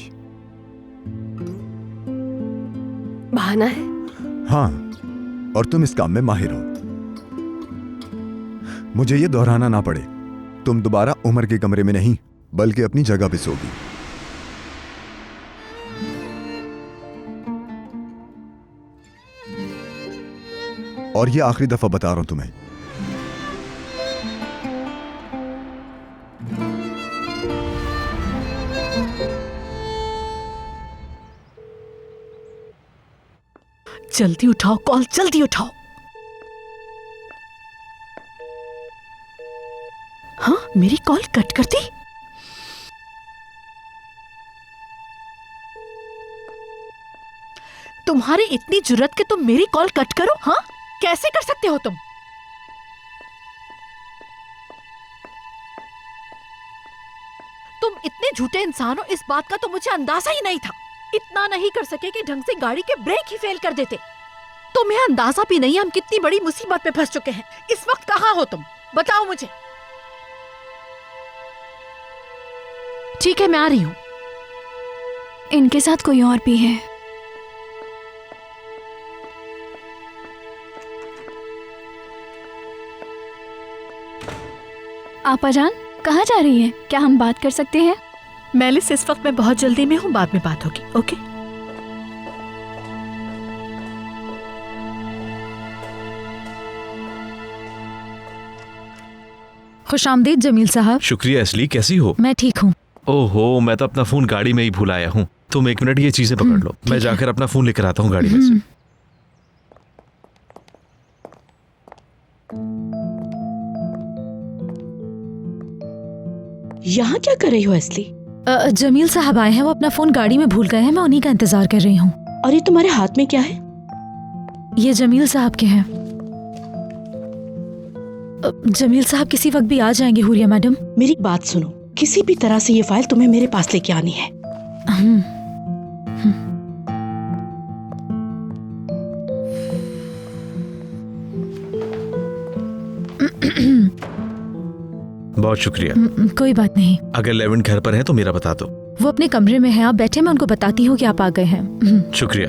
बहाना है? हाँ, और तुम इस काम में माहिर हो। मुझे ये दोहराना ना पड़े, तुम दोबारा उमर के कमरे में नहीं बल्कि अपनी जगह पे सोगी। और ये आखिरी दफा बता रहा हूं तुम्हें। जल्दी उठाओ कॉल, जल्दी उठाओ। हाँ, मेरी कॉल कट कर दी। तुम्हारी इतनी जुर्रत कि तुम मेरी कॉल कट करो? हाँ, कैसे कर सकते हो तुम? तुम इतने झूठे इंसान हो, इस बात का तो मुझे अंदाजा ही नहीं था। इतना नहीं कर सके कि ढंग से गाड़ी के ब्रेक ही फेल कर देते। तुम्हें अंदाजा भी नहीं हम कितनी बड़ी मुसीबत में फंस चुके हैं। इस वक्त कहाँ हो तुम, बताओ मुझे। ठीक है, मैं आ रही हूं। इनके साथ कोई और भी है। आपा जान, कहाँ जा रही है? क्या हम बात कर सकते हैं? मेलिस, इस वक्त मैं बहुत जल्दी में हूँ, बाद में बात होगी। ओके? खुशामदीद जमील साहब। शुक्रिया असली, कैसी हो? मैं ठीक हूँ। ओहो, मैं तो अपना फोन गाड़ी में ही भूल आया हूँ। तुम एक मिनट ये चीजें पकड़ लो, मैं जाकर अपना फोन लेकर आता हूँ गाड़ी में से। यहाँ क्या कर रही हो असली? जमील साहब आए हैं, वो अपना फोन गाड़ी में भूल गए हैं, मैं उन्हीं का इंतजार कर रही हूँ। और ये तुम्हारे हाथ में क्या है? ये जमील साहब के हैं। जमील साहब किसी वक्त भी आ जाएंगे हुरिया मैडम। मेरी बात सुनो, किसी भी तरह से ये फाइल तुम्हें मेरे पास लेके आनी है। बहुत शुक्रिया। कोई बात नहीं। अगर लेवेंट घर पर है तो मेरा बता दो। वो अपने कमरे में है, आप बैठे, मैं उनको बताती हूँ कि आप आ गए हैं। शुक्रिया।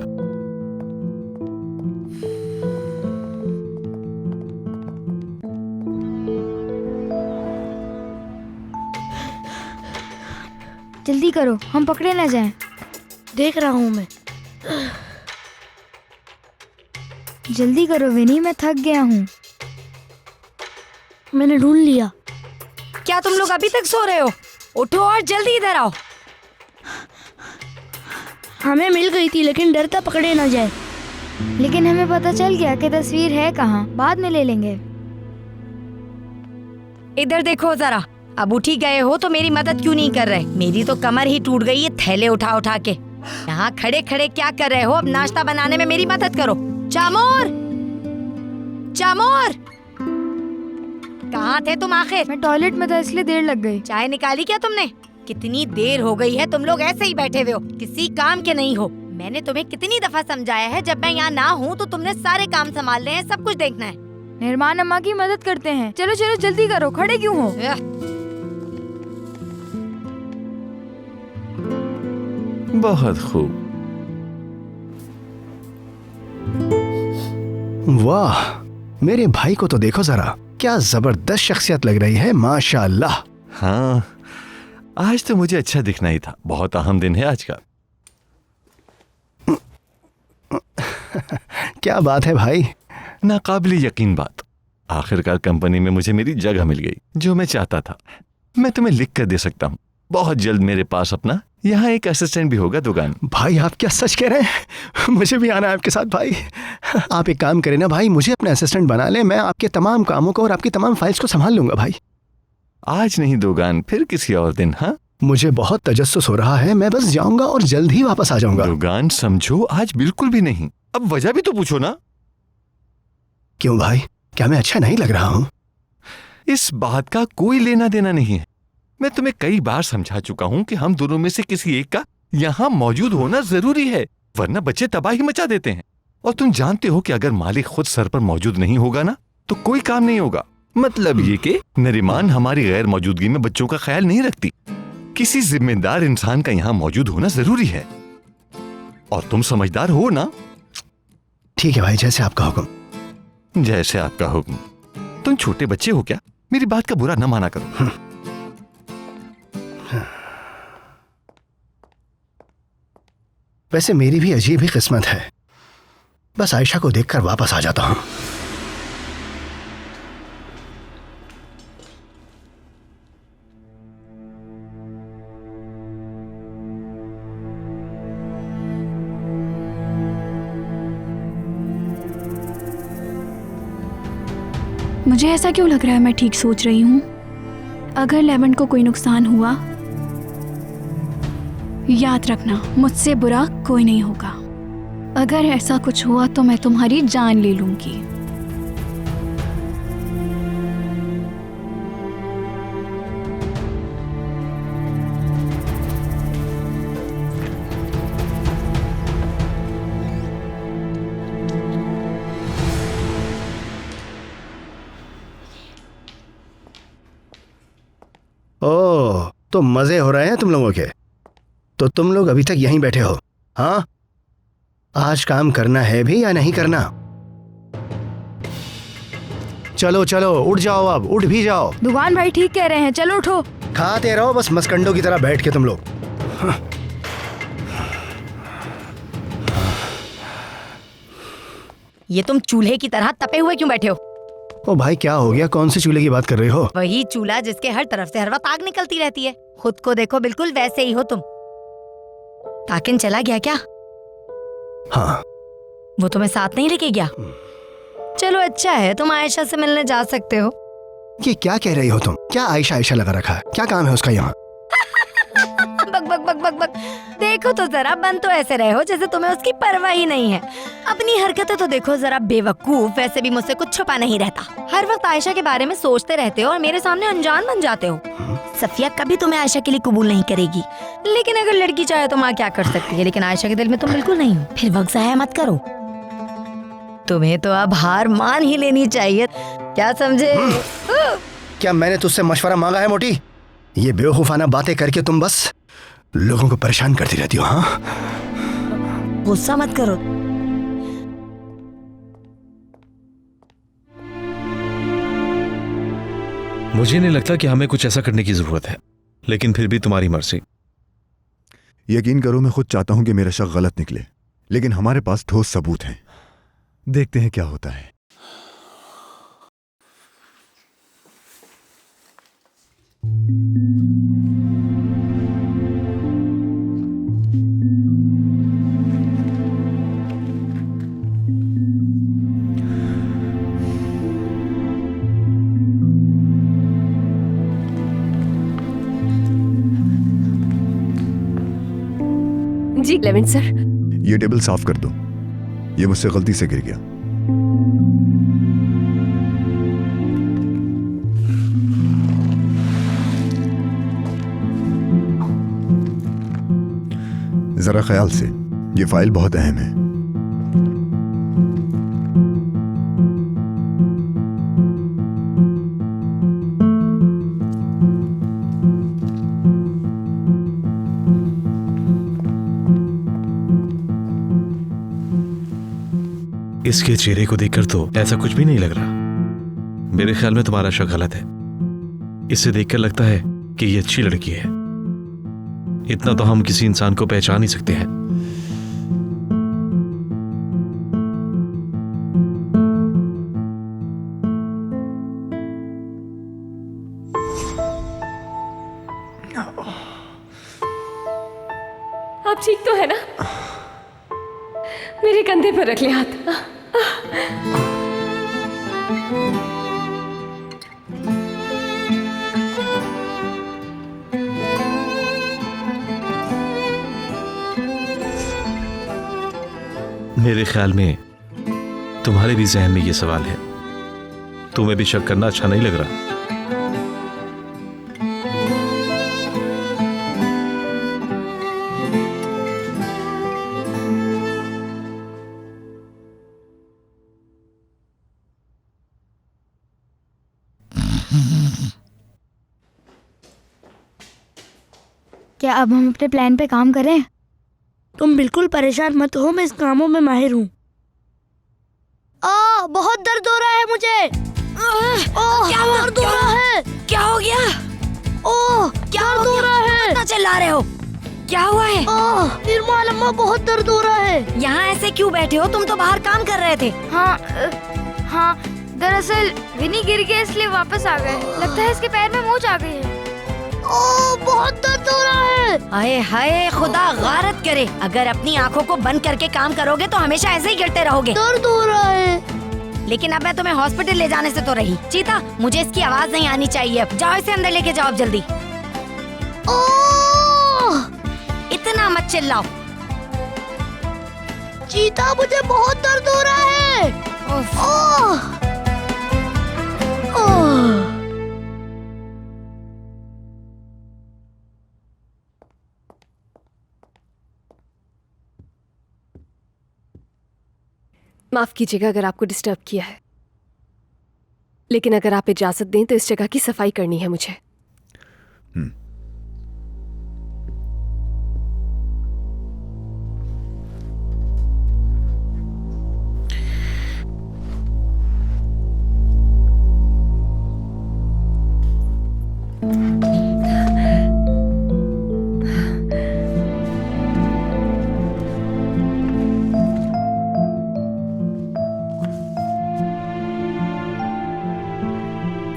जल्दी करो, हम पकड़े ना जाएं। देख रहा हूँ मैं। जल्दी करो विनी, मैं थक गया हूँ। मैंने ढूंढ लिया। क्या तुम लोग अभी तक सो रहे हो? उठो और जल्दी इधर आओ। हमें मिल गई थी, लेकिन डर था पकड़े ना जाए। लेकिन हमें पता चल गया कि तस्वीर है कहाँ, बाद में ले लेंगे। इधर देखो जरा, अब उठ ही गए हो तो मेरी मदद क्यों नहीं कर रहे? मेरी तो कमर ही टूट गई है थैले उठा उठा के। यहाँ खड़े खड़े क्या कर रहे हो? अब नाश्ता बनाने में मेरी मदद करो। चामोर, चामोर, कहाँ थे तुम आखिर? मैं टॉयलेट में था इसलिए देर लग गई। चाय निकाली क्या तुमने? कितनी देर हो गई है, तुम लोग ऐसे ही बैठे हुए हो, किसी काम के नहीं हो। मैंने तुम्हें कितनी दफा समझाया है, जब मैं यहाँ ना हूँ तो तुमने सारे काम संभालने हैं, सब कुछ देखना है। मेहरबान अम्मा की मदद करते हैं। चलो चलो जल्दी करो, खड़े क्यों हो? बहुत खूब। वाह, मेरे भाई को तो देखो जरा, क्या जबरदस्त शख्सियत लग रही है, माशाअल्लाह। हाँ, आज तो मुझे अच्छा दिखना ही था। बहुत अहम दिन है आज का। क्या बात है भाई? नाकाबिले यकीन बात। आखिरकार कंपनी में मुझे मेरी जगह मिल गई, जो मैं चाहता था। मैं तुम्हें लिख कर दे सकता हूँ। बहुत जल्द मेरे पास अपना यहाँ एक असिस्टेंट भी होगा दुकान। भाई आप क्या सच कह रहे हैं? मुझे भी आना है आपके साथ भाई। आप एक काम करें ना भाई, मुझे अपने असिस्टेंट बना ले, मैं आपके तमाम कामों को और आपकी तमाम फाइल्स को संभाल लूंगा भाई। आज नहीं दुकान, फिर किसी और दिन। हाँ, मुझे बहुत तजस्सुस हो रहा है, मैं बस जाऊंगा और जल्द ही वापस आ जाऊंगा। दुकान समझो, आज बिल्कुल भी नहीं। अब वजह भी तो पूछो ना। क्यों भाई, क्या मैं अच्छा नहीं लग रहा हूँ? इस बात का कोई लेना देना नहीं है। मैं तुम्हें कई बार समझा चुका हूँ कि हम दोनों में से किसी एक का यहाँ मौजूद होना जरूरी है, वरना बच्चे तबाही मचा देते हैं। और तुम जानते हो कि अगर मालिक खुद सर पर मौजूद नहीं होगा ना, तो कोई काम नहीं होगा। मतलब ये कि नरीमान हमारी गैर मौजूदगी में बच्चों का ख्याल नहीं रखती। किसी जिम्मेदार इंसान का यहाँ मौजूद होना जरूरी है, और तुम समझदार हो ना। ठीक है भाई, जैसे आपका हुक्म। जैसे आपका हुक्म। तुम छोटे बच्चे हो क्या? मेरी बात का बुरा न माना करो। वैसे मेरी भी अजीब ही किस्मत है, बस आयशा को देखकर वापस आ जाता हूं। मुझे ऐसा क्यों लग रहा है मैं ठीक सोच रही हूँ? अगर लेवेंट को कोई नुकसान हुआ, याद रखना मुझसे बुरा कोई नहीं होगा। अगर ऐसा कुछ हुआ तो मैं तुम्हारी जान ले लूंगी। ओह, तो मजे हो रहे हैं तुम लोगों के। तो तुम लोग अभी तक यहीं बैठे हो? हाँ, आज काम करना है भी या नहीं करना? चलो चलो उठ जाओ, अब उठ भी जाओ। दुकान भाई ठीक कह रहे हैं, चलो उठो। खाते रहो बस मस्कंडों की तरह बैठ के तुम लोग। ये तुम चूल्हे की तरह तपे हुए क्यों बैठे हो? ओ भाई क्या हो गया? कौन से चूल्हे की बात कर रही हो? वही चूल्हा जिसके हर तरफ से हर वक्त आग निकलती रहती है। खुद को देखो, बिल्कुल वैसे ही हो तुम। ताकिन चला गया क्या? हाँ। वो तुम्हें साथ नहीं लेके गया? चलो अच्छा है, तुम आयशा से मिलने जा सकते हो। ये क्या कह रही हो तुम? क्या आयशा आयशा लगा रखा है? क्या काम है उसका यहाँ? बक बक बक बक बक। देखो तो जरा, बन तो ऐसे रहे हो जैसे तुम्हें उसकी परवाह ही नहीं है। अपनी हरकतें तो देखो जरा बेवकूफ। वैसे भी मुझसे कुछ छुपा नहीं रहता, हर वक्त आयशा के बारे में सोचते रहते हो और मेरे सामने अनजान बन जाते हो। सफिया कभी तुम्हें आयशा के लिए कबूल नहीं करेगी, लेकिन अगर लड़की चाहे तो माँ क्या कर सकती है। लेकिन आयशा के दिल में तुम बिल्कुल नहीं हो। फिर वक्त जाया मत करो, तुम्हें तो अब हार मान ही लेनी चाहिए। क्या समझे? क्या मैंने तुझसे मशवरा मांगा है मोटी? ये बेवकूफाना बातें करके तुम बस लोगों को परेशान करती रहती हो। हाँ, गुस्सा मत करो। मुझे नहीं लगता कि हमें कुछ ऐसा करने की जरूरत है, लेकिन फिर भी तुम्हारी मर्जी। यकीन करो मैं खुद चाहता हूं कि मेरा शक गलत निकले, लेकिन हमारे पास ठोस सबूत हैं। देखते हैं क्या होता है। जी लेवेंट सर। ये टेबल साफ कर दो, ये मुझसे गलती से गिर गया। जरा ख्याल से, ये फाइल बहुत अहम है। इसके चेहरे को देखकर तो ऐसा कुछ भी नहीं लग रहा। मेरे ख्याल में तुम्हारा शक गलत है। इसे देखकर लगता है कि ये अच्छी लड़की है। इतना तो हम किसी इंसान को पहचान ही सकते हैं। आप ठीक तो है ना? मेरे कंधे पर रख ले हाथ। मेरे ख्याल में तुम्हारे भी जहन में ये सवाल है। तुम्हें भी शक करना अच्छा नहीं लग रहा। क्या अब हम अपने प्लान पे काम करें? तुम बिल्कुल परेशान मत हो, मैं इस कामों में माहिर हूँ। बहुत दर्द हो रहा है मुझे। क्या दर्द हो रहा है। क्या हो गया? क्या दर्द हो रहा है? इतना चिल्ला रहे हो, क्या हुआ है? निर्मल अम्मा, बहुत दर्द हो रहा है। यहाँ ऐसे क्यों बैठे हो? तुम तो बाहर काम कर रहे थे। हाँ, दरअसल विनी गिर गया इसलिए वापस आ गए। लगता है इसके पैर में मोच आ गई है। बहुत दर्द हो रहा है। हाय हाय, खुदा गारत करे। अगर अपनी आंखों को बंद करके काम करोगे तो हमेशा ऐसे ही गिरते रहोगे। दर्द हो रहा है। लेकिन अब मैं तुम्हें हॉस्पिटल ले जाने से तो रही। चीता, मुझे इसकी आवाज नहीं आनी चाहिए। जाओ इसे अंदर लेके जाओ जल्दी। इतना मत चिल्लाओ। चीता, मुझे बहुत दर्द हो रहा है। माफ कीजिएगा अगर आपको डिस्टर्ब किया है, लेकिन अगर आप इजाजत दें तो इस जगह की सफाई करनी है मुझे।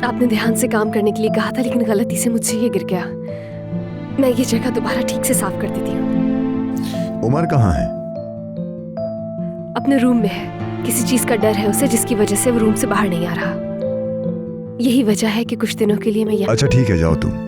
आपने ध्यान से काम करने के लिए कहा था, लेकिन गलती से मुझसे ये गिर गया। मैं ये जगह दोबारा ठीक से साफ कर देती हूँ। उमर कहाँ है? अपने रूम में है। किसी चीज का डर है उसे, जिसकी वजह से वो रूम से बाहर नहीं आ रहा। यही वजह है कि कुछ दिनों के लिए मैं यहाँ। अच्छा ठीक है, जाओ तुम।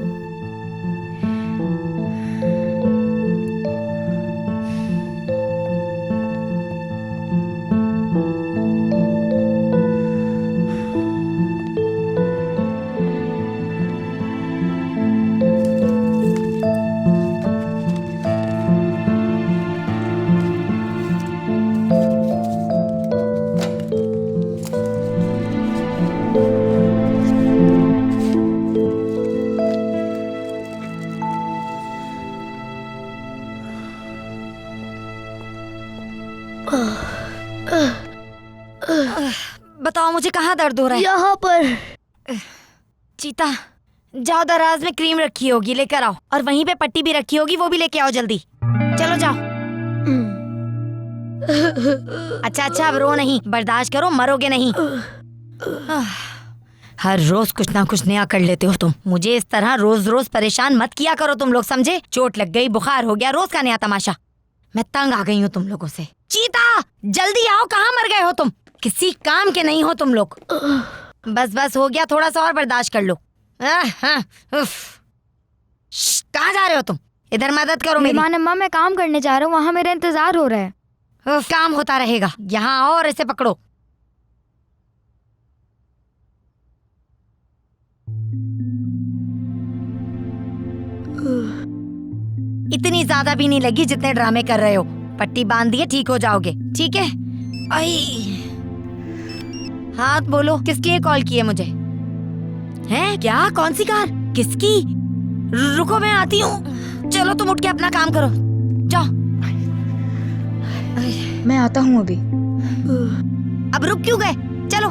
बताओ मुझे कहाँ दर्द हो रहा है? यहाँ पर। चीता, जाओ दराज में क्रीम रखी होगी, लेकर आओ। और वहीं पे पट्टी भी रखी होगी, वो भी लेके आओ जल्दी। चलो जाओ। अच्छा, अब रो नहीं, बर्दाश्त करो, मरोगे नहीं। हर रोज कुछ ना कुछ नया कर लेते हो तुम। मुझे इस तरह रोज रोज परेशान मत किया करो तुम लोग, समझे? चोट लग गई, बुखार हो गया, रोज का नया तमाशा। मैं तंग आ गई हूँ तुम लोगों से। चीता, जल्दी आओ, कहाँ मर गए हो तुम? किसी काम के नहीं हो तुम लोग। बस हो गया, थोड़ा सा और बर्दाश्त कर लो। कहाँ जा रहे हो तुम? इधर मदद करो मेरी। अम्मा, मैं काम करने जा रहा हूँ, वहाँ मेरा इंतजार हो रहा है। काम होता रहेगा। यहाँ आओ और इसे पकड़ो। इतनी ज्यादा भी नहीं लगी जितने ड्रामे कर रहे हो। पट्टी बांध दिए, ठीक हो जाओगे, ठीक है? आई हाथ बोलो, किसके लिए कॉल किए मुझे? हैं क्या? कौन सी कार? किसकी? रुको मैं आती हूँ। चलो तुम उठ के अपना काम करो, जाओ। मैं आता हूँ अभी। अब रुक क्यों गए? चलो।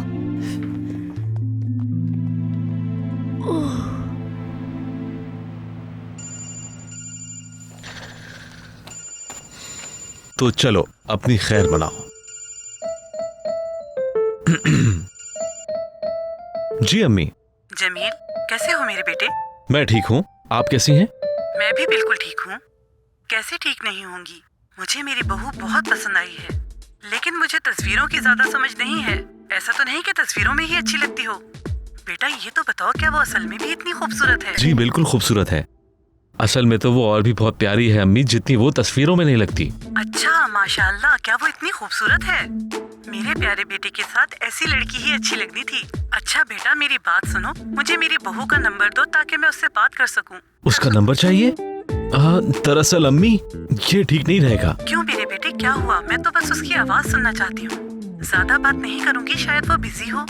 तो चलो अपनी खैर मनाओ। जी अम्मी। जमील, कैसे हो मेरे बेटे? मैं ठीक हूँ, आप कैसी हैं? मैं भी बिल्कुल ठीक हूँ। कैसे ठीक नहीं होंगी? मुझे मेरी बहू बहुत पसंद आई है, लेकिन मुझे तस्वीरों की ज्यादा समझ नहीं है। ऐसा तो नहीं कि तस्वीरों में ही अच्छी लगती हो। बेटा ये तो बताओ, क्या वो असल में भी इतनी खूबसूरत है? जी बिल्कुल खूबसूरत है। असल में तो वो और भी बहुत प्यारी है अम्मी, जितनी वो तस्वीरों में नहीं लगती। अच्छा माशाल्लाह, क्या वो इतनी खूबसूरत है? मेरे प्यारे बेटे के साथ ऐसी लड़की ही अच्छी लगनी थी। अच्छा बेटा मेरी बात सुनो, मुझे मेरी बहू का नंबर दो ताकि मैं उससे बात कर सकूं। उसका नंबर चाहिए? दरअसल अम्मी ये ठीक नहीं रहेगा। क्यों मेरे बेटे, क्या हुआ? मैं तो बस उसकी आवाज सुनना चाहती हूँ, ज्यादा बात नहीं करूँगी, शायद वो बिजी हो।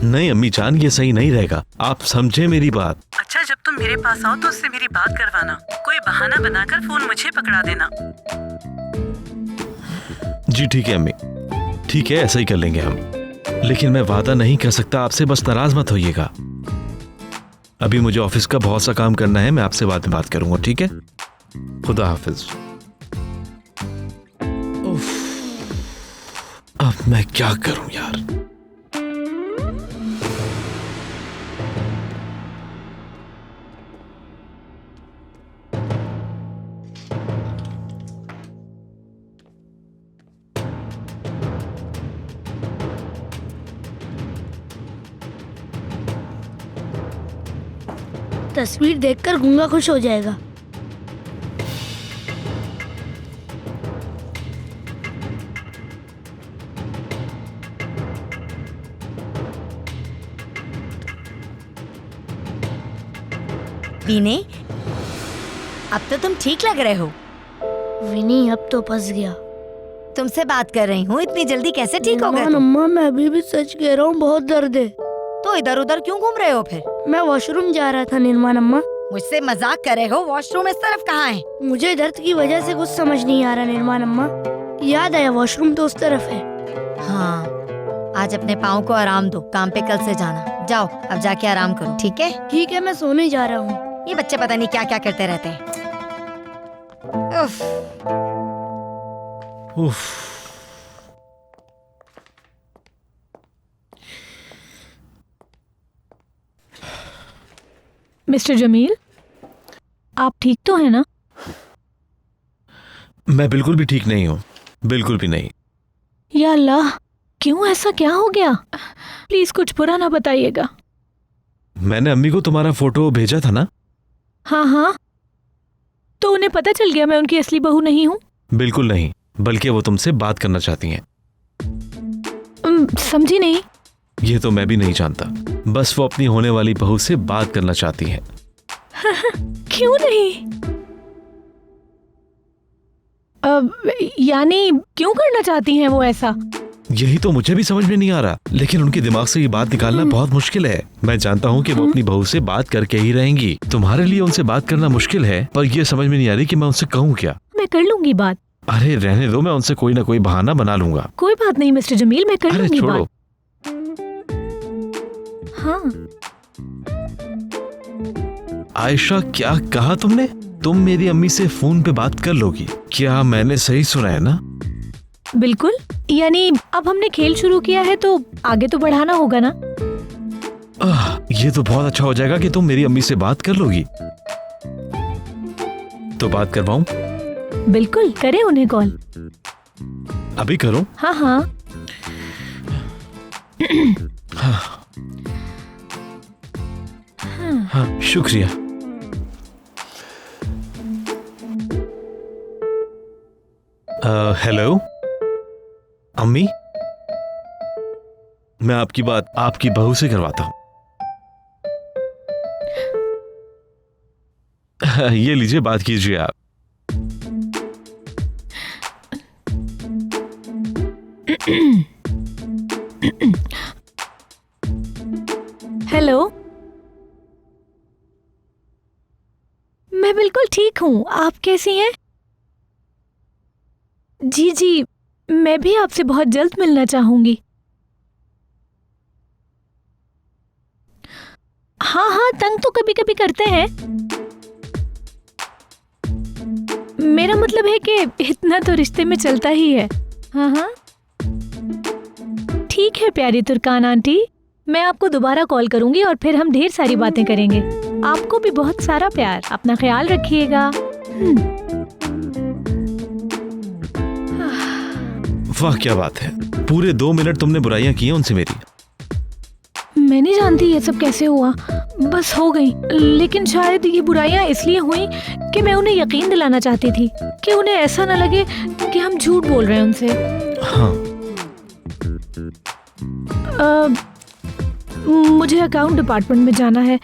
नहीं अम्मी जान, ये सही नहीं रहेगा, आप समझे मेरी बात। अच्छा जब तुम मेरे पास आओ तो उससे मेरी बात करवाना, कोई बहाना बनाकर फोन मुझे पकड़ा देना। जी ठीक है अम्मी, ठीक है ऐसा ही कर लेंगे हम, लेकिन मैं वादा नहीं कर सकता आपसे, बस नाराज मत होइएगा। अभी मुझे ऑफिस का बहुत सा काम करना है, मैं आपसे बाद में बात करूंगा, ठीक है? खुदा हाफिज। अब मैं क्या करूं यार? तस्वीर देखकर गूंगा खुश हो जाएगा। विनी, अब तो तुम ठीक लग रहे हो। विनी अब तो फंस गया। तुमसे बात कर रही हूँ, इतनी जल्दी कैसे ठीक हो गए तुम? अम्मा मैं अभी भी सच कह रहा हूँ, बहुत दर्द है। तो इधर उधर क्यों घूम रहे हो फिर? मैं वॉशरूम जा रहा था निर्माण अम्मा। मुझसे मजाक कर रहे हो? वॉशरूम इस तरफ कहाँ है? मुझे दर्द की वजह से कुछ समझ नहीं आ रहा निर्माण अम्मा, याद आया वॉशरूम तो उस तरफ है। हाँ आज अपने पाँव को आराम दो, काम पे कल से जाना। जाओ अब जाके आराम करो, ठीक है? ठीक है मैं सोने जा रहा हूँ। ये बच्चे पता नहीं क्या क्या करते रहते हैं। उफ। उफ। मिस्टर जमील, आप ठीक तो हैं ना? मैं बिल्कुल भी ठीक नहीं हूँ, बिल्कुल भी नहीं। या अल्लाह, क्यों ऐसा क्या हो गया? प्लीज कुछ बुरा ना बताइएगा। मैंने अम्मी को तुम्हारा फोटो भेजा था ना? हाँ हाँ, तो उन्हें पता चल गया मैं उनकी असली बहू नहीं हूँ? बिल्कुल नहीं, बल्कि वो तुमसे बात करना चाहती हैं। समझी नहीं। ये तो मैं भी नहीं जानता, बस वो अपनी होने वाली बहू से बात करना चाहती हैं। क्यों नहीं? यानी क्यों करना चाहती हैं वो ऐसा? यही तो मुझे भी समझ में नहीं आ रहा, लेकिन उनके दिमाग से ये बात निकालना बहुत मुश्किल है। मैं जानता हूँ कि वो अपनी बहू से बात करके ही रहेंगी। तुम्हारे लिए उनसे बात करना मुश्किल है, पर ये समझ में नहीं आ रही कि मैं उनसे कहूँ क्या। मैं कर लूंगी बात। अरे रहने दो, मैं उनसे कोई ना कोई बहाना बना लूंगा। कोई बात नहीं मिस्टर जमील, मैं कर लूंगी छोड़ो। बात। हाँ। आयशा क्या कहा तुमने? तुम मेरी अम्मी से फोन पे बात कर लोगी? क्या मैंने सही सुना है ना? बिल्कुल, यानी अब हमने खेल शुरू किया है तो आगे तो बढ़ाना होगा ना। ये तो बहुत अच्छा हो जाएगा कि तुम मेरी अम्मी से बात कर लोगी। तो बात करवाऊं? बिल्कुल, करें उन्हें कॉल। अभी करूं? हाँ हाँ। हाँ शुक्रिया। हेलो अम्मी, मैं आपकी बात आपकी बहू से करवाता हूँ। ये लीजिए, बात कीजिए आप। हेलो, मैं बिल्कुल ठीक हूँ। आप कैसी हैं? जी जी, मैं भी आपसे बहुत जल्द मिलना चाहूंगी। हाँ हाँ, तंग तो कभी कभी करते हैं। मेरा मतलब है कि इतना तो रिश्ते में चलता ही है। हाँ हाँ, ठीक है प्यारी तुर्कान आंटी, मैं आपको दोबारा कॉल करूंगी और फिर हम ढेर सारी बातें करेंगे। आपको भी बहुत सारा प्यार, अपना ख्याल रखिएगा। वाह क्या बात है, पूरे 2 मिनट तुमने बुराइयां की हैं उनसे मेरी। मैं नहीं जानती ये सब कैसे हुआ, बस हो गई। लेकिन शायद ये बुराइयां इसलिए हुई कि मैं उन्हें यकीन दिलाना चाहती थी कि उन्हें ऐसा न लगे कि हम झूठ बोल रहे हैं उनसे। हाँ। मुझे अकाउंट डिपार्टमेंट में जाना है।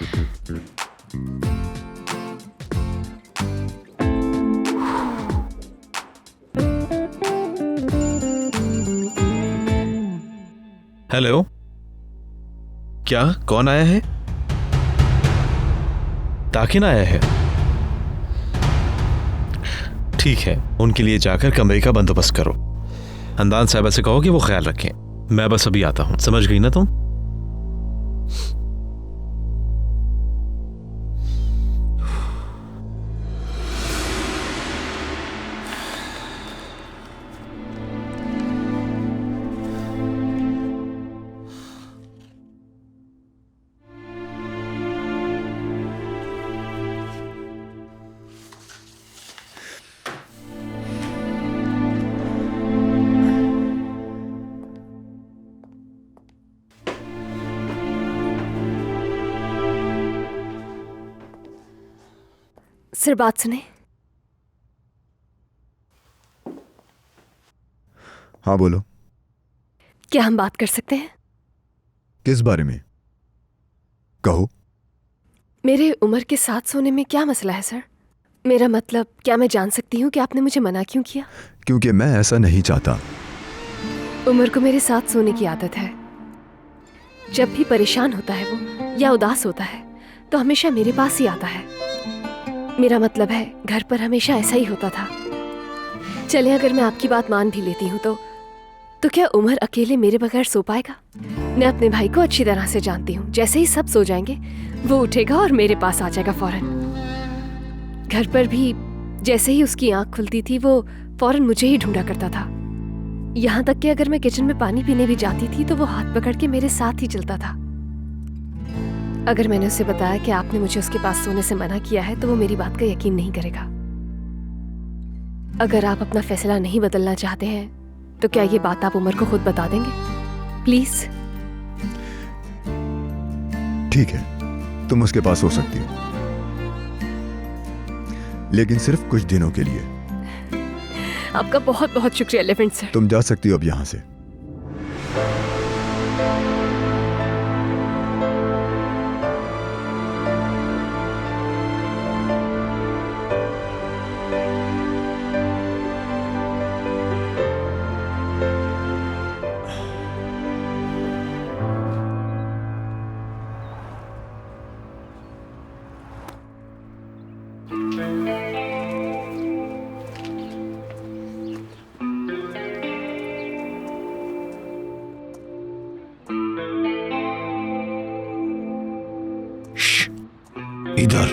हेलो, क्या कौन आया है? ताकिन आया है। ठीक है, उनके लिए जाकर कमरे का बंदोबस्त करो। हंदान साहिबा से कहो कि वो ख्याल रखें। मैं बस अभी आता हूं, समझ गई ना तुम? सर बात सुने। हाँ बोलो। क्या हम बात कर सकते हैं? किस बारे में? कहो। मेरे उमर के साथ सोने में क्या मसला है सर? मेरा मतलब, क्या मैं जान सकती हूँ कि आपने मुझे मना क्यों किया? क्योंकि मैं ऐसा नहीं चाहता। उमर को मेरे साथ सोने की आदत है। जब भी परेशान होता है वो या उदास होता है तो हमेशा मेरे पास ही आता है। मेरा मतलब है, घर पर हमेशा ऐसा ही होता था। चले, अगर मैं आपकी बात मान भी लेती हूँ तो क्या उमर अकेले मेरे बगैर सो पाएगा? मैं अपने भाई को अच्छी तरह से जानती हूँ। जैसे ही सब सो जाएंगे वो उठेगा और मेरे पास आ जाएगा फौरन। घर पर भी जैसे ही उसकी आंख खुलती थी वो फौरन मुझे ही ढूंढा करता था। यहाँ तक कि अगर मैं किचन में पानी पीने भी जाती थी तो वो हाथ पकड़ के मेरे साथ ही चलता था। अगर मैंने उसे बताया कि आपने मुझे उसके पास सोने से मना किया है तो वो मेरी बात का यकीन नहीं करेगा। अगर आप अपना फैसला नहीं बदलना चाहते हैं तो क्या ये बात आप उमर को खुद बता देंगे प्लीज? ठीक है, तुम उसके पास हो सकती हो, लेकिन सिर्फ कुछ दिनों के लिए। आपका बहुत बहुत शुक्रिया एलिफेंट सर। तुम जा सकती हो अब यहाँ से। इधर।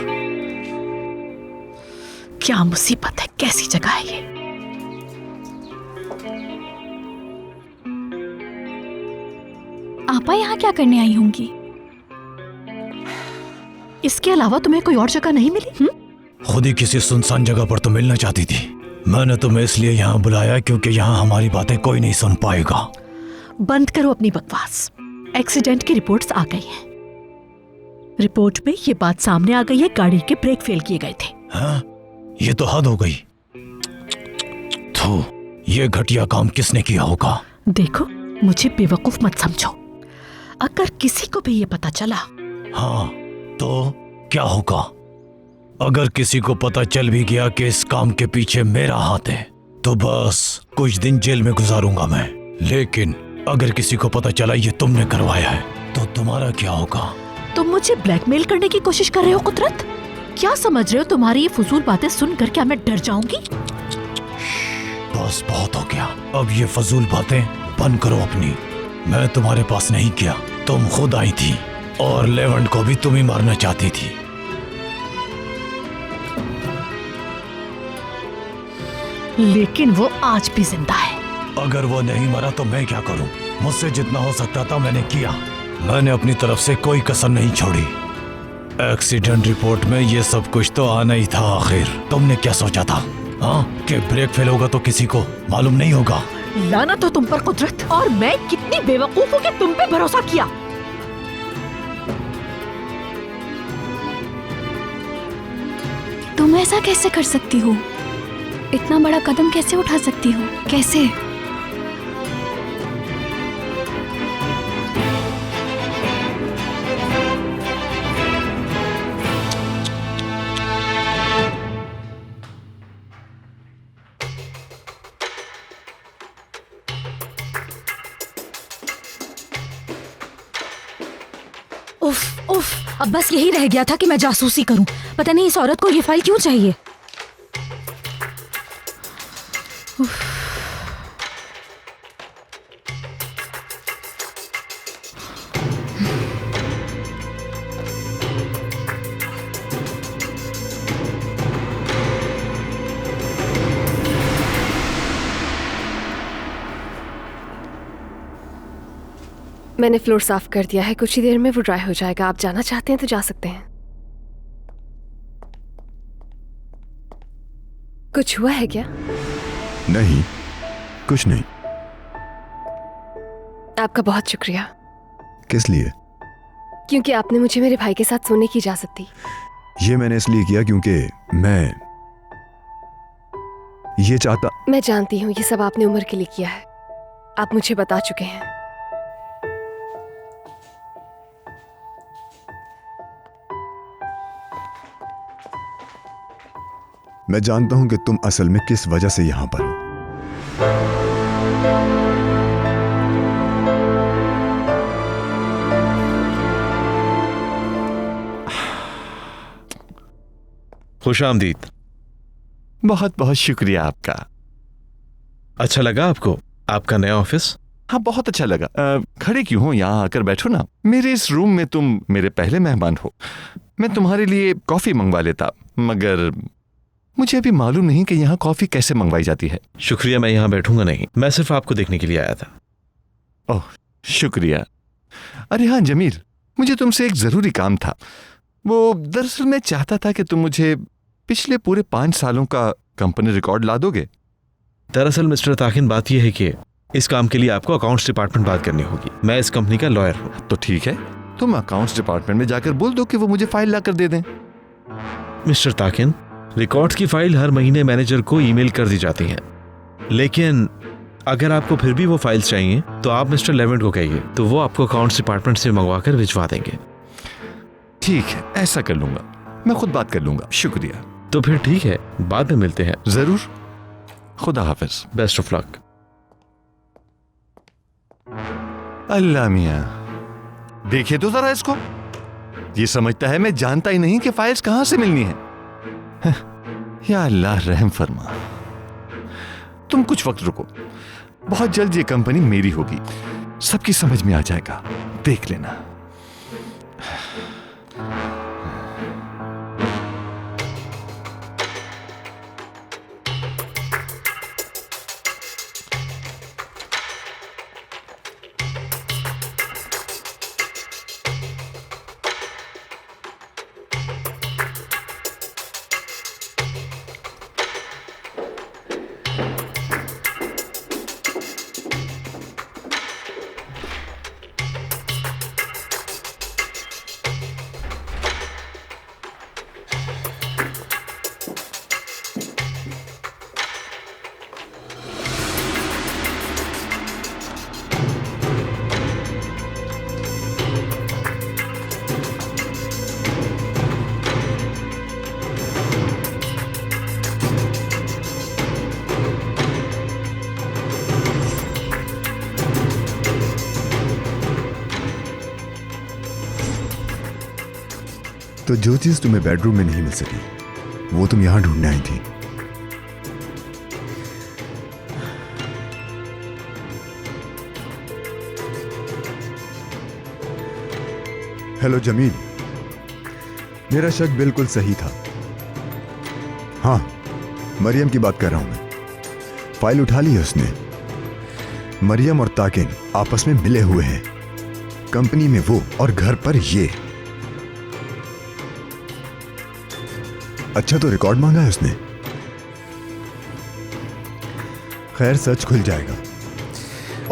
क्या मुसीबत है, कैसी जगह है ये? आपा यहाँ क्या करने आई होंगी? इसके अलावा तुम्हें कोई और जगह नहीं मिली? खुद ही किसी सुनसान जगह पर तो मिलना चाहती थी। मैंने तुम्हें इसलिए यहाँ बुलाया क्योंकि यहाँ हमारी बातें कोई नहीं सुन पाएगा। बंद करो अपनी बकवास। एक्सीडेंट की रिपोर्ट्स आ गई हैं। रिपोर्ट में ये बात सामने आ गई है, गाड़ी के ब्रेक फेल किए गए थे। हाँ? ये तो हद हो गई। तो ये घटिया काम किसने किया होगा? देखो, मुझे बेवकूफ मत समझो। अगर किसी को भी ये पता चला। हाँ, तो क्या होगा? अगर किसी को पता चल भी गया कि इस काम के पीछे मेरा हाथ है तो बस कुछ दिन जेल में गुजारूंगा मैं। लेकिन अगर किसी को पता चला ये तुमने करवाया है तो तुम्हारा क्या होगा? तुम मुझे ब्लैकमेल करने की कोशिश कर रहे हो कुदरत? क्या समझ रहे हो तुम्हारी ये फजूल बातें सुनकर क्या मैं डर जाऊंगी? बस बहुत हो गया, अब ये फजूल बातें बंद करो अपनी। मैं तुम्हारे पास नहीं गया, तुम खुद आई थी और लेवेंट को भी तुम ही मारना चाहती थी। लेकिन वो आज भी जिंदा है। अगर वो नहीं मरा तो मैं क्या करूं? मुझसे जितना हो सकता था मैंने किया। मैंने अपनी तरफ से कोई कसर नहीं छोड़ी। एक्सीडेंट रिपोर्ट में ये सब कुछ तो आना ही था। आखिर तुमने क्या सोचा था हाँ कि ब्रेक फेल होगा तो किसी को मालूम नहीं होगा? लानत हो तुम पर कुदरत, और मैं कितनी बेवकूफ हूँ कि तुम पे भरोसा किया। तुम ऐसा कैसे कर सकती हो? इतना बड़ा कदम कैसे उठा सकती हो? कैसे? उफ उफ, अब बस यही रह गया था कि मैं जासूसी करूं। पता नहीं इस औरत को ये फाइल क्यों चाहिए। मैंने फ्लोर साफ कर दिया है, कुछ ही देर में वो ड्राई हो जाएगा। आप जाना चाहते हैं तो जा सकते हैं। कुछ हुआ है क्या? नहीं, कुछ नहीं। आपका बहुत शुक्रिया। किस लिए? क्योंकि आपने मुझे मेरे भाई के साथ सोने की इजाजत दी। ये मैंने इसलिए किया क्योंकि मैं ये चाहता। मैं जानती हूँ ये सब आपने उम्र के लिए किया है, आप मुझे बता चुके हैं। मैं जानता हूं कि तुम असल में किस वजह से यहां पर हो। खुश आमदीद। बहुत बहुत शुक्रिया आपका। अच्छा लगा आपको आपका नया ऑफिस? हाँ, बहुत अच्छा लगा। खड़े क्यों हो, यहाँ आकर बैठो ना। मेरे इस रूम में तुम मेरे पहले मेहमान हो। मैं तुम्हारे लिए कॉफी मंगवा लेता, मगर मुझे अभी मालूम नहीं कि यहाँ कॉफी कैसे मंगवाई जाती है। शुक्रिया, मैं यहाँ बैठूंगा नहीं, मैं सिर्फ आपको देखने के लिए आया था। ओह शुक्रिया। अरे हाँ जमील, मुझे तुमसे एक जरूरी काम था। वो दरअसल मैं चाहता था कि तुम मुझे पिछले पूरे 5 सालों का कंपनी रिकॉर्ड ला दोगे। दरअसल मिस्टर ताकिन, बात यह है कि इस काम के लिए आपको अकाउंट्स डिपार्टमेंट बात करनी होगी। मैं इस कंपनी का लॉयर हूँ। तो ठीक है, तुम अकाउंट्स डिपार्टमेंट में जाकर बोल दो कि वो मुझे फाइल लाकर दे दें। मिस्टर ताकिन, रिकॉर्ड्स की फाइल हर महीने मैनेजर को ईमेल कर दी जाती है, लेकिन अगर आपको फिर भी वो फाइल्स चाहिए तो आप मिस्टर लेवेंट को कहिए, तो वो आपको अकाउंट्स डिपार्टमेंट से मंगवा कर भिजवा देंगे। ठीक है, ऐसा कर लूंगा, मैं खुद बात कर लूंगा। शुक्रिया। तो फिर ठीक है, बाद में मिलते हैं। जरूर। खुदा हाफिज। Best of luck. अल्लाह मियां, देखिए तो जरा इसको। ये समझता है मैं जानता ही नहीं कि फाइल्स कहां से मिलनी है। या अल्लाह रहम फरमा। तुम कुछ वक्त रुको, बहुत जल्द ये कंपनी मेरी होगी, सबकी समझ में आ जाएगा, देख लेना। तो जो चीज तुम्हें बेडरूम में नहीं मिल सकी वो तुम यहां ढूंढने आई थी। हेलो जमील, मेरा शक बिल्कुल सही था। हाँ, मरियम की बात कर रहा हूं मैं। फाइल उठा ली है उसने। मरियम और ताकिन आपस में मिले हुए हैं, कंपनी में वो और घर पर ये। अच्छा, तो रिकॉर्ड मांगा है उसने। खैर, सच खुल जाएगा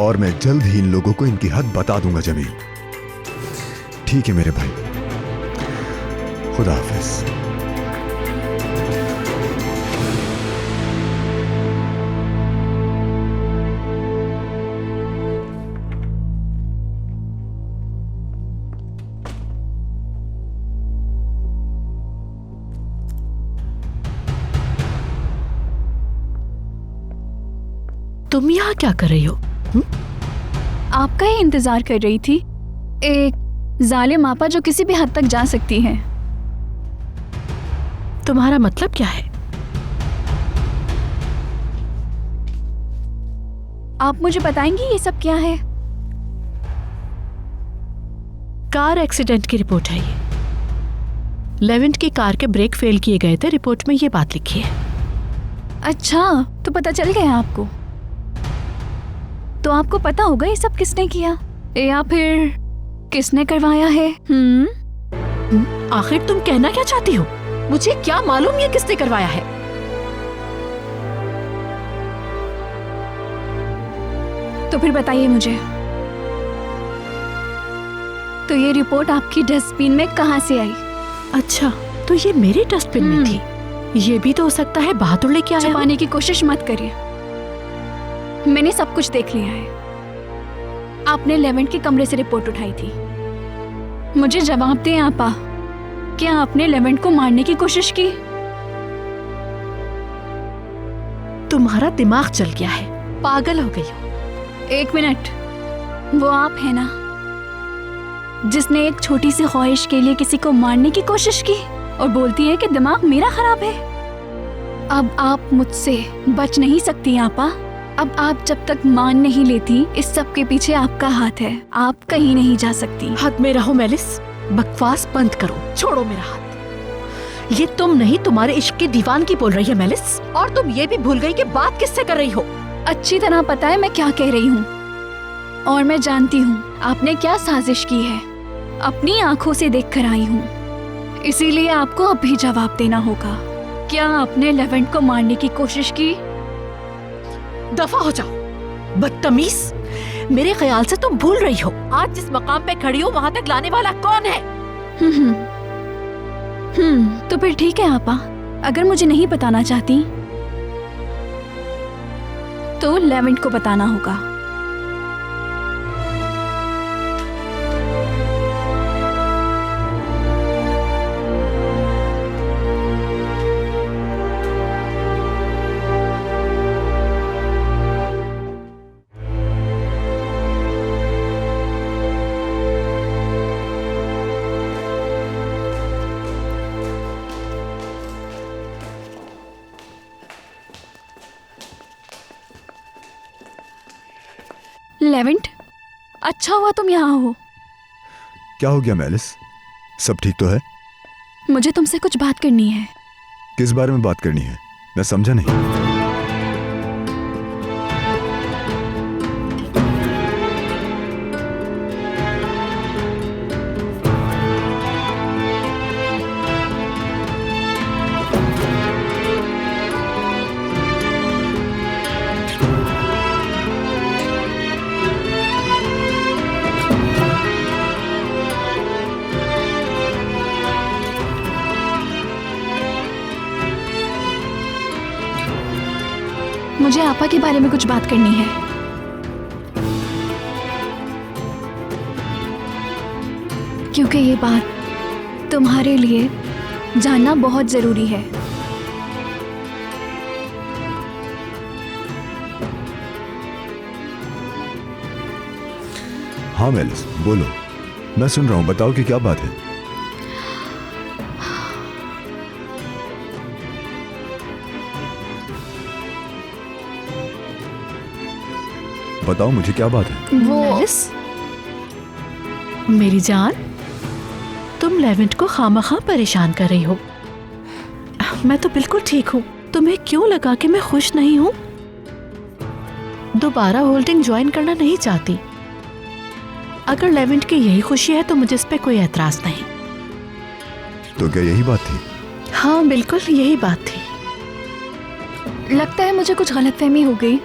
और मैं जल्द ही इन लोगों को इनकी हद बता दूंगा जमील। ठीक है मेरे भाई, खुदा हाफिज। तुम यहाँ क्या कर रही हो? आपका ही इंतजार कर रही थी। एक जालिम आपा जो किसी भी हद तक जा सकती है। तुम्हारा मतलब क्या है? आप मुझे बताएंगी ये सब क्या है? कार एक्सीडेंट की रिपोर्ट है ये। लेवेंट की कार के ब्रेक फेल किए गए थे, रिपोर्ट में ये बात लिखी है। अच्छा, तो पता चल गया आपको? तो आपको पता होगा ये सब किसने किया या फिर किसने करवाया है? आखिर तुम कहना क्या चाहती हो? मुझे क्या मालूम ये किसने करवाया है? तो फिर बताइए मुझे। तो ये रिपोर्ट आपकी डस्टबिन में कहाँ से आई? अच्छा, तो ये मेरी डस्टबिन में थी। ये भी तो हो सकता है बहादुर लेके आया। छुपाने की कोशिश मत करिए, मैंने सब कुछ देख लिया है। आपने लेवेंट के कमरे से रिपोर्ट उठाई थी। मुझे जवाब दें आपा, क्या आपने लेवेंट को मारने की कोशिश की? तुम्हारा दिमाग चल गया है, पागल हो गई हो। एक मिनट, वो आप है ना जिसने एक छोटी सी ख्वाहिश के लिए किसी को मारने की कोशिश की और बोलती है कि दिमाग मेरा खराब है? अब आप मुझसे बच नहीं सकती आपा। अब आप जब तक मान नहीं लेती, इस सब के पीछे आपका हाथ है, आप कहीं नहीं जा सकती। हाथ में रहो मेलिस, बकवास बंद करो, छोड़ो मेरा हाथ। ये तुम नहीं, तुम्हारे इश्क की दीवान की बोल रही है मेलिस। और तुम ये भी भूल गई कि बात किससे कर रही हो। अच्छी तरह पता है मैं क्या कह रही हूँ, और मैं जानती हूँ आपने क्या साजिश की है। अपनी आंखों से देख कर आई हूँ, इसीलिए आपको अब भी जवाब देना होगा। क्या आपने लेवेंट को मारने की कोशिश की? दफा हो जाओ, बदतमीज। मेरे ख्याल से तुम भूल रही हो, आज जिस मकाम पे खड़ी हो वहां तक लाने वाला कौन है? तो फिर ठीक है आपा, अगर मुझे नहीं बताना चाहती तो लेवेंट को बताना होगा। लेवेंट, अच्छा हुआ तुम यहाँ हो। क्या हो गया मेलिस, सब ठीक तो है? मुझे तुमसे कुछ बात करनी है। किस बारे में बात करनी है, मैं समझा नहीं। मुझे आपा के बारे में कुछ बात करनी है। क्योंकि ये बात तुम्हारे लिए जानना बहुत जरूरी है। हाँ मेलिस, बोलो, मैं सुन रहा हूँ, बताओ कि क्या बात है। बताओ मुझे क्या बात है। वो मेरी जान, तुम लेवेंट को खामखा परेशान कर रही हो। मैं तो बिल्कुल ठीक हूँ। तुम्हें क्यों लगा कि मैं खुश नहीं हूँ? दोबारा होल्डिंग ज्वाइन करना नहीं चाहती। अगर लेवेंट की यही खुशी है तो मुझे इस पे कोई एतराज नहीं। तो क्या यही बात थी? हाँ बिल्कुल यही बात थी। लगता है मुझे कुछ गलतफहमी हो गई।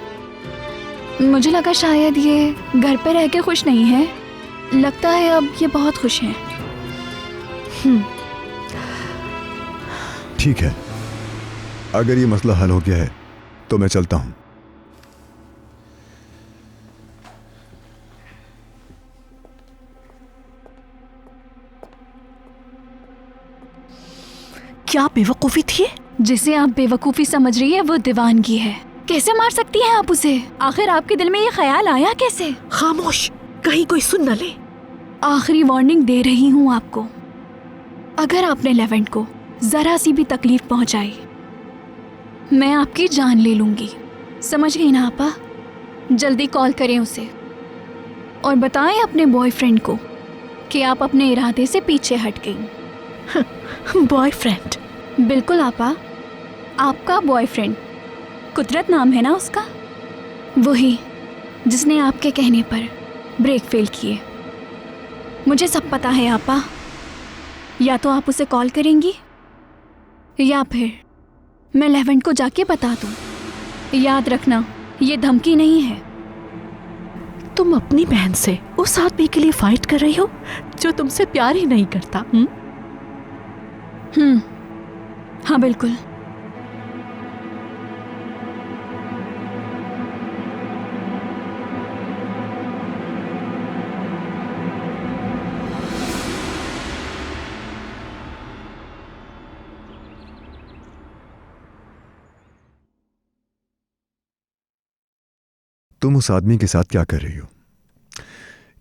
मुझे लगा शायद ये घर पे रह के खुश नहीं है। लगता है अब ये बहुत खुश हैं। ठीक है, अगर ये मसला हल हो गया है तो मैं चलता हूं। क्या बेवकूफी थी? जिसे आप बेवकूफी समझ रही है वो दीवानगी है। कैसे मार सकती हैं आप उसे? आखिर आपके दिल में ये ख्याल आया कैसे? खामोश, कहीं कोई सुन न ले। आखिरी वार्निंग दे रही हूँ आपको। अगर आपने लेवेंट को जरा सी भी तकलीफ पहुंचाई, मैं आपकी जान ले लूंगी। समझ गई ना आपा? जल्दी कॉल करें उसे और बताएं अपने बॉयफ्रेंड को कि आप अपने इरादे से पीछे हट गई। बॉयफ्रेंड? बिल्कुल आपा, आपका बॉयफ्रेंड। कुदरत नाम है ना उसका? वही जिसने आपके कहने पर ब्रेक फेल किए। मुझे सब पता है आपा। या तो आप उसे कॉल करेंगी या फिर मैं लेवेंट को जाके बता दूं। याद रखना, ये धमकी नहीं है। तुम अपनी बहन से उस आदमी के लिए फाइट कर रही हो जो तुमसे प्यार ही नहीं करता। हाँ बिल्कुल। तुम उस आदमी के साथ क्या कर रही हो?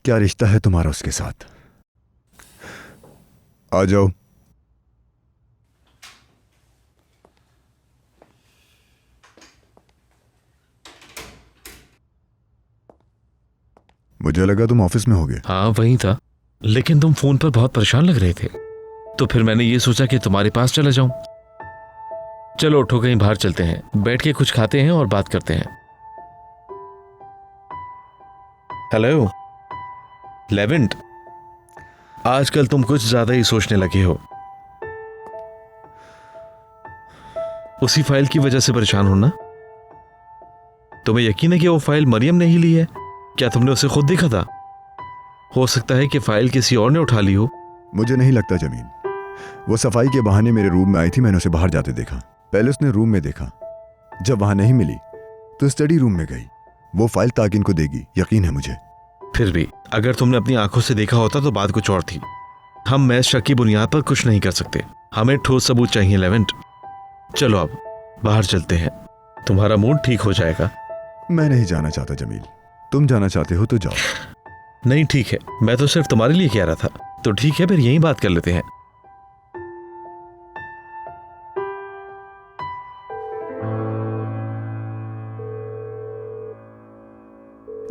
क्या रिश्ता है तुम्हारा उसके साथ? आ जाओ। मुझे लगा तुम ऑफिस में होगे। हाँ वही था, लेकिन तुम फोन पर बहुत परेशान लग रहे थे, तो फिर मैंने ये सोचा कि तुम्हारे पास चला जाऊं। चलो उठो, कहीं बाहर चलते हैं, बैठ के कुछ खाते हैं और बात करते हैं। हेलो लेवेंट, आजकल तुम कुछ ज्यादा ही सोचने लगे हो। उसी फाइल की वजह से परेशान हो ना? तुम्हें यकीन है कि वो फाइल मरियम ने ही ली है? क्या तुमने उसे खुद देखा था? हो सकता है कि फाइल किसी और ने उठा ली हो। मुझे नहीं लगता जमीन। वो सफाई के बहाने मेरे रूम में आई थी, मैंने उसे बाहर जाते देखा। पहले उसने रूम में देखा, जब वहां नहीं मिली तो स्टडी रूम में गई। वो फाइल ताकिन को देगी, यकीन है मुझे। फिर भी अगर तुमने अपनी आंखों से देखा होता तो बात कुछ और थी। हम महज शक की बुनियाद पर कुछ नहीं कर सकते, हमें ठोस सबूत चाहिए लेवेंट। चलो अब बाहर चलते हैं, तुम्हारा मूड ठीक हो जाएगा। मैं नहीं जाना चाहता जमील, तुम जाना चाहते हो तो जाओ। नहीं ठीक है, मैं तो सिर्फ तुम्हारे लिए कह रहा था। तो ठीक है, फिर यहीं बात कर लेते हैं।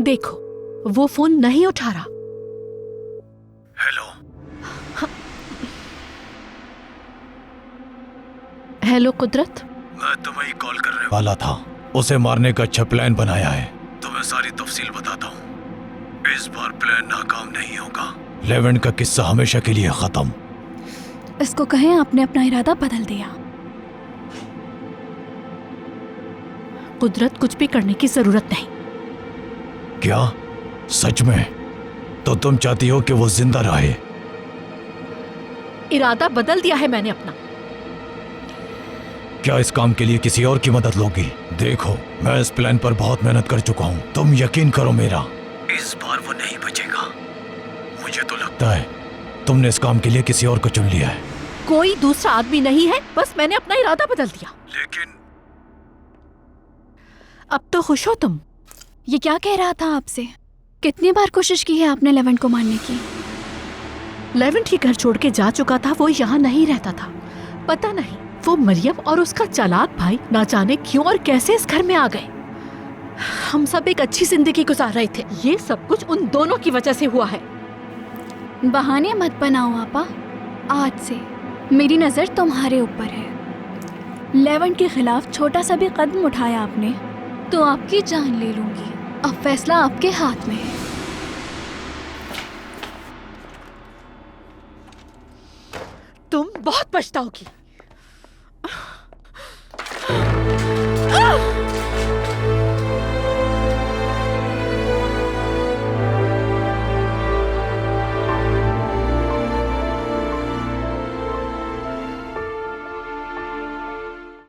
देखो वो फोन नहीं उठा रहा। हेलो। हेलो कुदरत, मैं तुम्हें ही कॉल करने वाला था। उसे मारने का अच्छा प्लान बनाया है, तुम्हें सारी तफसील बताता हूँ। इस बार प्लान नाकाम नहीं होगा। लेवेंट का किस्सा हमेशा के लिए खत्म। इसको कहें आपने अपना इरादा बदल दिया। कुदरत, कुछ भी करने की जरूरत नहीं। क्या सच में? तो तुम चाहती हो कि वो जिंदा रहे? इरादा बदल दिया है मैंने अपना। क्या इस काम के लिए किसी और की मदद लोगी? देखो, मैं इस प्लान पर बहुत मेहनत कर चुका हूँ, तुम यकीन करो मेरा, इस बार वो नहीं बचेगा। मुझे तो लगता है तुमने इस काम के लिए किसी और को चुन लिया है। कोई दूसरा आदमी नहीं है, बस मैंने अपना इरादा बदल दिया। लेकिन अब तो खुश हो तुम? ये क्या कह रहा था आपसे? कितनी बार कोशिश की है आपने लेवेंट को मारने की? लेवेंट ही घर छोड़ के जा चुका था, वो यहाँ नहीं रहता था। पता नहीं वो मरियम और उसका चालाक भाई ना जाने क्यों और कैसे इस घर में आ गए। हम सब एक अच्छी जिंदगी गुजार रहे थे। ये सब कुछ उन दोनों की वजह से हुआ है। बहाने मत बनाओ आपा। आज से मेरी नजर तुम्हारे ऊपर है। लेवेंट के खिलाफ छोटा सा भी कदम उठाया आपने तो आपकी जान ले लूंगी। अब फैसला आपके हाथ में है। तुम बहुत पछताओगी।